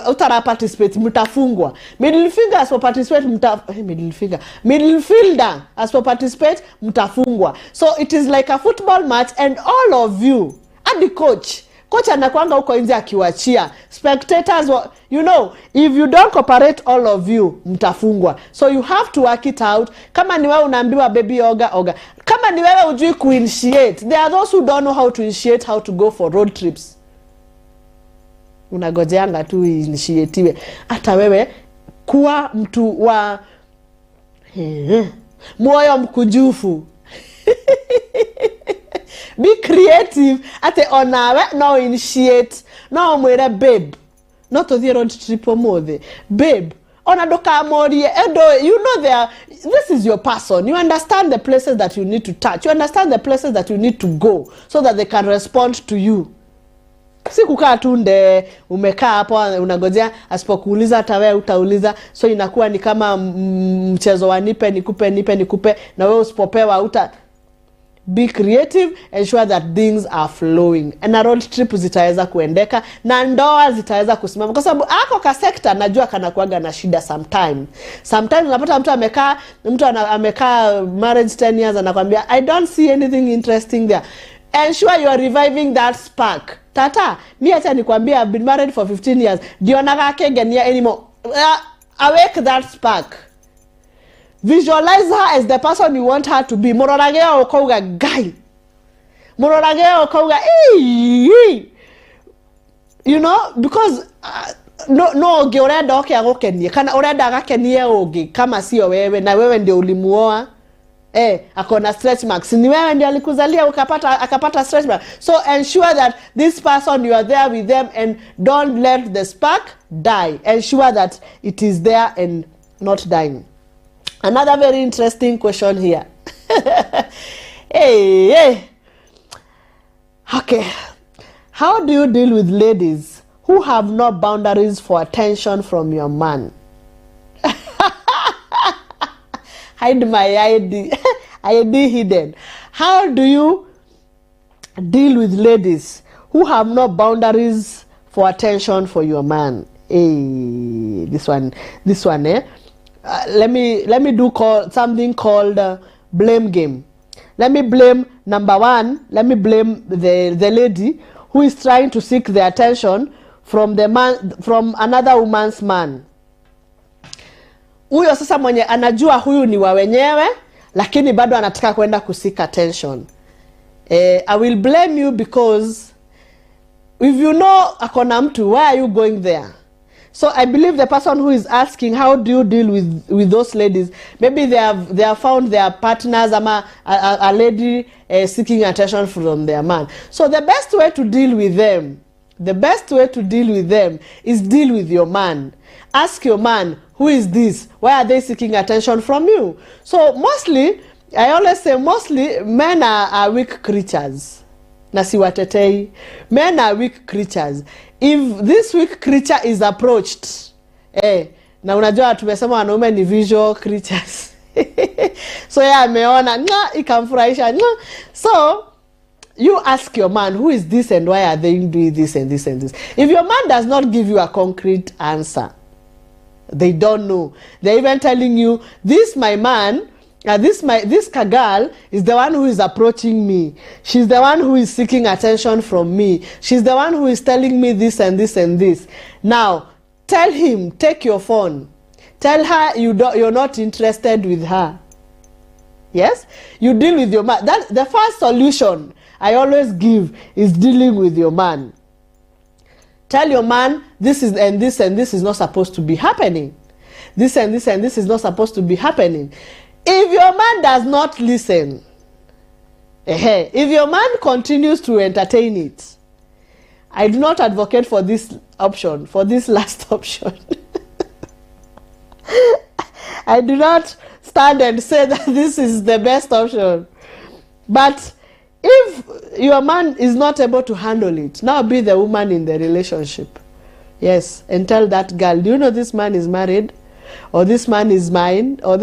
utara participate mutafungwa. Midfielder as for participate midfielder as for participate mutafungwa. So it is like a football match, and all of you and the coach anakuanga huko nje akiwachia spectators, you know, if you don't cooperate all of you mtafungwa. So you have to work it out. Kama ni wewe unaambiwa baby oga, kama ni wewe ujui kuinitiate, there are those who don't know how to initiate, how to go for road trips. Unagojeanga tu initiatiwe. Hata wewe kuwa mtu wa moyo mkujufu. Be creative. Ate onawe no initiate, no mwere babe, not to the road trip omothe babe ona doka morie edo, you know, this is your person. You understand the places that you need to touch, you understand the places that you need to go so that they can respond to you. Si kukaa tu nde umekaa hapo unagojea asipokuuliza hata wewe utauliza. So inakuwa ni kama mchezo wa nipe nikupe na wewe usipopewa uta. Be creative, ensure that things are flowing. And a road trip zitaweza kuendeka na ndoa zitaweza kusimama, kwa sababu ako ka sector najua kana kuaga na shida sometimes. Sometimes unapata mtu amekaa marriage 10 years anakuambia I don't see anything interesting there. Ensure you are reviving that spark. Tata, mimi acha nikwambia I've been married for 15 years. Dionaga kengenia anymore. Awake that spark. Visualize her as the person you want her to be. Mororagea okauga guy. Mororagea okauga you know, because no ge urenda oke agokenie kana urenda agakenie ogi kama sio wewe na wewe ndio ulimuoa akona stretch marks, ni wewe ndio alikuzalia akapata stretch marks. So ensure that this person, you are there with them and don't let the spark die. Ensure that it is there and not dying. Another very interesting question here. Hey. Okay. How do you deal with ladies who have no boundaries for attention from your man? hide my ID. ID hidden. How do you deal with ladies who have no boundaries for attention for your man? Hey, this one, eh? Let me do something called blame game. Let me blame number one. Let me blame the lady who is trying to seek the attention from the man, from another woman's man. Huyo sasa mwenye anajua huyu ni wa wenyewe, lakini bado anataka kwenda kusika attention. I will blame you because if you know akona mtu, why are you going there? So I believe the person who is asking, how do you deal with those ladies? Maybe they have found their partners, a lady seeking attention from their man. So the best way to deal with them, is deal with your man. Ask your man, who is this? Why are they seeking attention from you? So mostly, I always say, mostly men are weak creatures. Nasiwatetei. Men are weak creatures. If this weak creature is approached, na unajua tumesema wanaume ni visual creatures. So ameona, ikamfurahisha. So you ask your man, who is this and why are they doing this and this and this? If your man does not give you a concrete answer, they don't know. They're even telling you, this my man, this girl is the one who is approaching me. She's the one who is seeking attention from me. She's the one who is telling me this and this and this. Now, tell him, take your phone. Tell her you're not interested with her. Yes? You deal with your man. That's the first solution I always give, is dealing with your man. Tell your man, this is and this and this is not supposed to be happening. This and this and this is not supposed to be happening. If your man does not listen, if your man continues to entertain it, I do not advocate for this option, for this last option. I do not stand and say that this is the best option. But if your man is not able to handle it, now be the woman in the relationship. Yes, and tell that girl, do you know this man is married? Or this man is mine? Or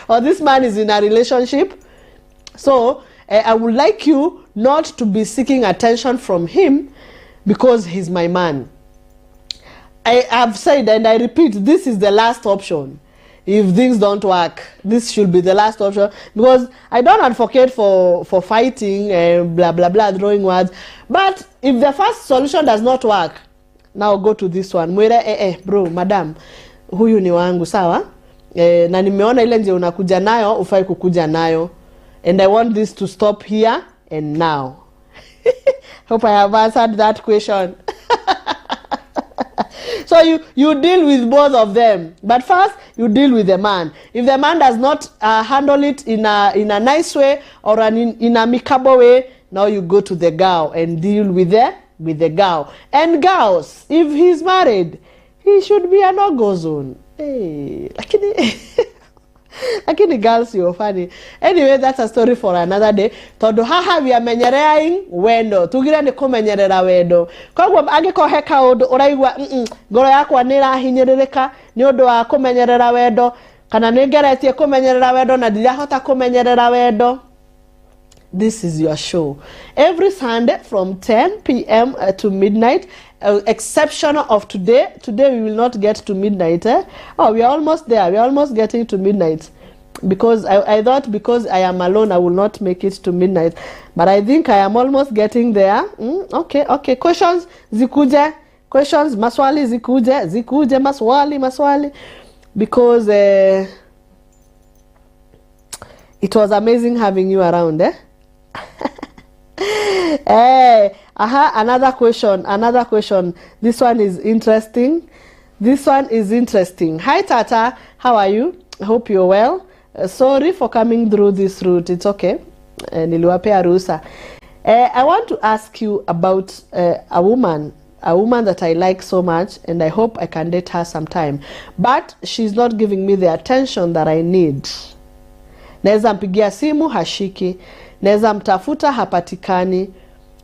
or this man is in a relationship? So, I would like you not to be seeking attention from him because he's my man. I have said and I repeat, this is the last option. If things don't work, this should be the last option, because I don't advocate for fighting and blah blah blah, throwing words. But if the first solution does not work, now go to this one. Mwere, bro, madam, huyu ni wangu, sawa? Na nimeona ile nje unakuja nayo, ufai kukuja nayo. And I want this to stop here and now. Hope I have answered that question. So you deal with both of them, but first you deal with the man. If the man does not handle it in a nice way or in a amicable way, now you go to the girl and deal with the girl. And girls, if he's married, he should be a no-go zone. Hey, lakini girls, you're funny. Anyway, that's a story for another day. Todo haha kumenyerera wendo. Tugira ni kumenyerera wendo. Kwa angikohe kaundu uraigwa ngoro yakwa nirahinyirika ni undu wa kumenyerera wendo, kana ningeretie kumenyerera wendo na ndirahota kumenyerera wendo. This is your show. Every Sunday from 10 p.m. to midnight. Exception of today. Today we will not get to midnight. Oh, we are almost there. We are almost getting to midnight. Because I thought because I am alone, I will not make it to midnight. But I think I am almost getting there. Okay. Questions, zikuje. Questions, maswali, zikuje, maswali. Because it was amazing having you around, Another question. This one is interesting. Hi Tata, how are you? I hope you're well. Sorry for coming through this route. It's okay. Niliwapea ruhusa. I want to ask you about a woman that I like so much, and I hope I can date her sometime. But she's not giving me the attention that I need. Naweza mpigia simu hashiki. Naweza mtafuta hapatikani.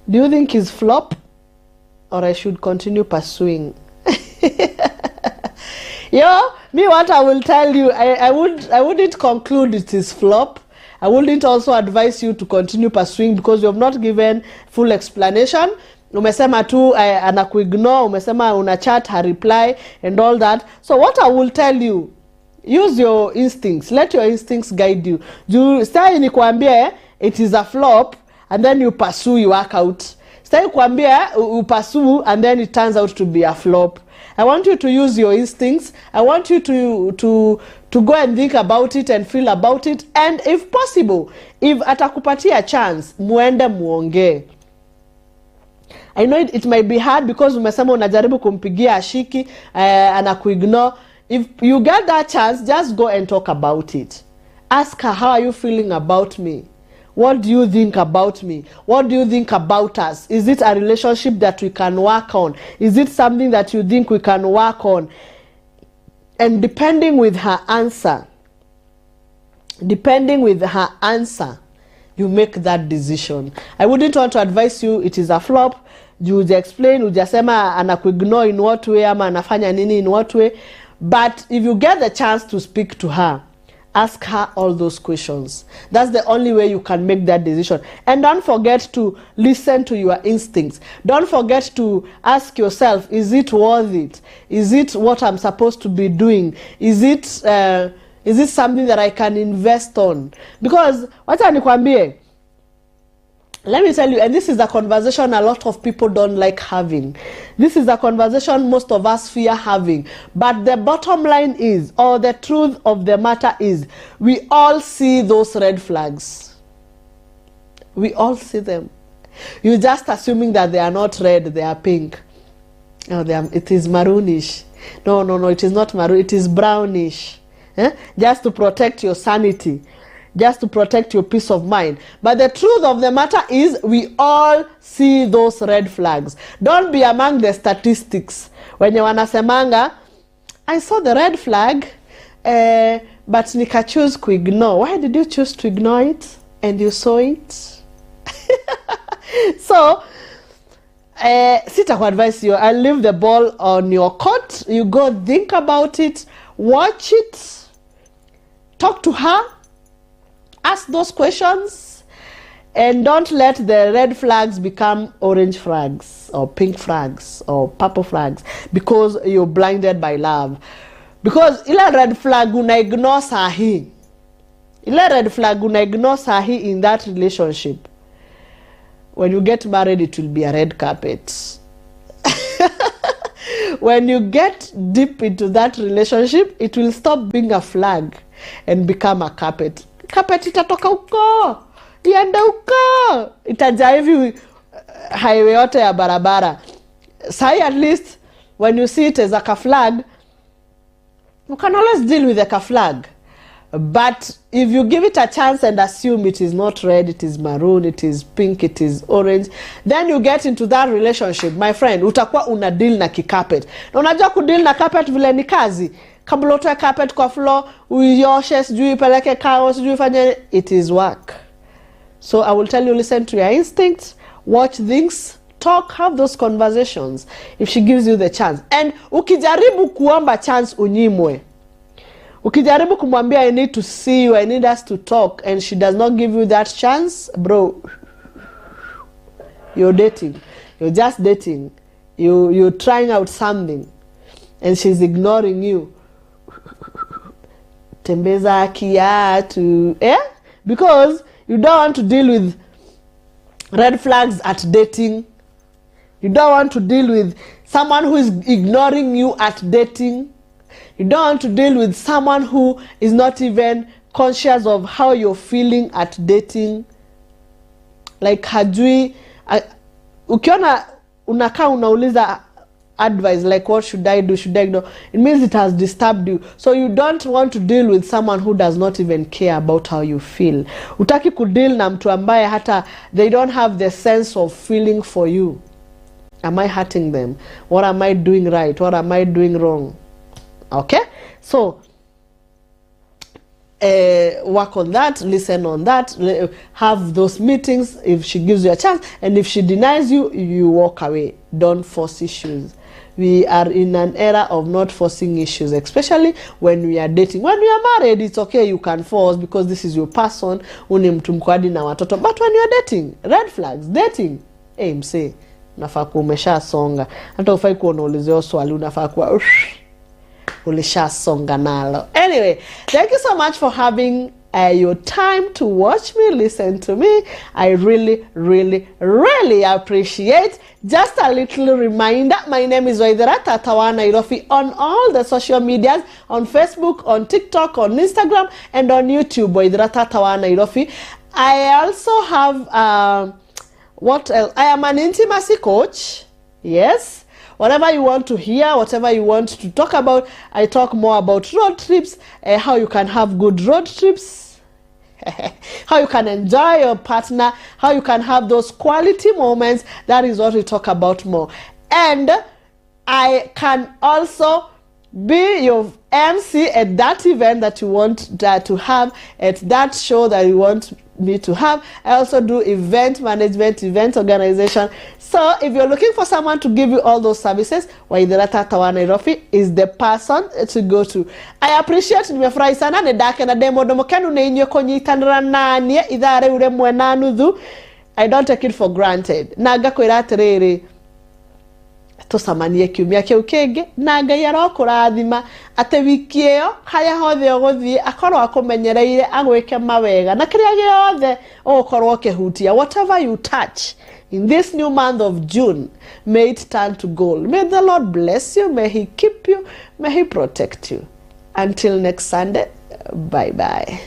Do you think he's flop, or I should continue pursuing? Yo, Me, what I will tell you, I wouldn't conclude it is flop. I wouldn't also advise you to continue pursuing because you have not given full explanation. Umesema tu anakuignore, umesema una chat, her reply and all that. So what I will tell you, use your instincts. Let your instincts guide you. You stay nikwambie it is a flop and then you pursue, you work out. Stay kuambia you pursue and then it turns out to be a flop. I want you to use your instincts. I want you to go and think about it and feel about it, and if possible, if atakupatia chance, muende muongee. I know it might be hard because umesema unajaribu kumpigia ashiki, anakuignore. If you get that chance, just go and talk about it. Ask her, how are you feeling about me? What do you think about me? What do you think about us? Is it a relationship that we can work on? Is it something that you think we can work on? And depending with her answer, you make that decision. I wouldn't want to advise you it is a flop. You explain, ujasema anakuignore in what way, ama anafanya nini in what way. But if you get the chance to speak to her, ask her all those questions. That's the only way you can make that decision. And don't forget to listen to your instincts. Don't forget to ask yourself, is it worth it? Is it what I'm supposed to be doing? Is it something that I can invest on? Because wacha nikwambie, let me tell you, and this is a conversation a lot of people don't like having. This is a conversation most of us fear having. But the bottom line is, or the truth of the matter is, we all see those red flags. We all see them. You're just assuming that they are not red, they are pink. Oh, it is maroonish. No, it is not maroon, it is brownish. Just to protect your sanity. Just to protect your peace of mind. But the truth of the matter is, we all see those red flags. Don't be among the statistics. When you wanasemanga, I saw the red flag, but nika choose to ignore. Why did you choose to ignore it? And you saw it? So, sita advise you, I'll leave the ball on your court. You go think about it, watch it, talk to her, ask those questions, and don't let the red flags become orange flags or pink flags or purple flags because you're blinded by love. Because ila red flag una ignore sahi. Ila red flag una ignore sahi in that relationship. When you get married, it will be a red carpet. When you get deep into that relationship, it will stop being a flag and become a carpet. Carpet itatoka uko, iende uko, itajaa hivi highway yote ya barabara. Sai at least when you see it as a flag, you can always deal with a flag. But if you give it a chance and assume it is not red, it is maroon, it is pink, it is orange, then you get into that relationship, my friend, utakuwa una deal na kicarpet. Na unajua kudeal na carpet vile ni kazi. Kabla utoe carpet kwa floor, uioshe, sijui ipeleke kao, sijui fanye, it is work. So I will tell you, listen to your instincts, watch things, talk, have those conversations if she gives you the chance. And ukijaribu kuomba chance unyimwe. Ukijaribu kumwambia, I need to see you, I need us to talk, and she does not give you that chance, bro, you're dating. You're just dating. You're trying out something, and she's ignoring you. Tembeza kiatu, because you don't want to deal with red flags at dating. You don't want to deal with someone who is ignoring you at dating. You don't want to deal with someone who is not even conscious of how you're feeling at dating. Like hajui, ukiona unakaa unauliza advice like what should I do, should I ignore, it means it has disturbed you. So you don't want to deal with someone who does not even care about how you feel. Utaki kudeal na mtu ambaye hata they don't have the sense of feeling for you. Am I hurting them? What am I doing right? What am I doing wrong? Okay? So, work on that, listen on that, have those meetings if she gives you a chance, and if she denies you, you walk away. Don't force issues. we are in an era of not forcing issues, especially when we are dating. When we are married, it's okay, you can force because this is your person, uni mtu mkwadi na watoto. But when you are dating, red flags, dating, msee, unafaa kuwa umeshasonga. Hata ufai kuwa unaulizwa swali, unafaa kuwa ulishasonga nalo. Anyway, thank you so much for having your time to watch me, listen to me. I really, really, really appreciate. Just a little reminder, my name is Waithera Nairobi on all the social medias, on Facebook, on TikTok, on Instagram, and on YouTube, Waithera Nairobi. I also have, what else? I am an intimacy coach, yes. Whatever you want to hear, whatever you want to talk about, I talk more about road trips, how you can have good road trips, how you can enjoy your partner, how you can have those quality moments. That is what we talk about more. And I can also be your MC at that event that you want to have, at that show that you want me to have. I also do event management, event organization. So if you're looking for someone to give you all those services, Waithera Nairobi is the person to go to. I appreciate nimefurahi sana nedake na demo domo kenu ne inyo konyitanira nanie idhare ure mwena nuthu. I don't take it for granted. Naga kwira atiriri tusamanie kiumia kiu kingi na Ngai arokurathima ate wiki iyo haya hothe uguthie akorwo akumenyereire agwike mawega na kiria giothe ukorwo kihutia. Whatever you touch in this new month of June, may it turn to gold. May the Lord bless you, may He keep you, may He protect you. Until next Sunday, bye bye.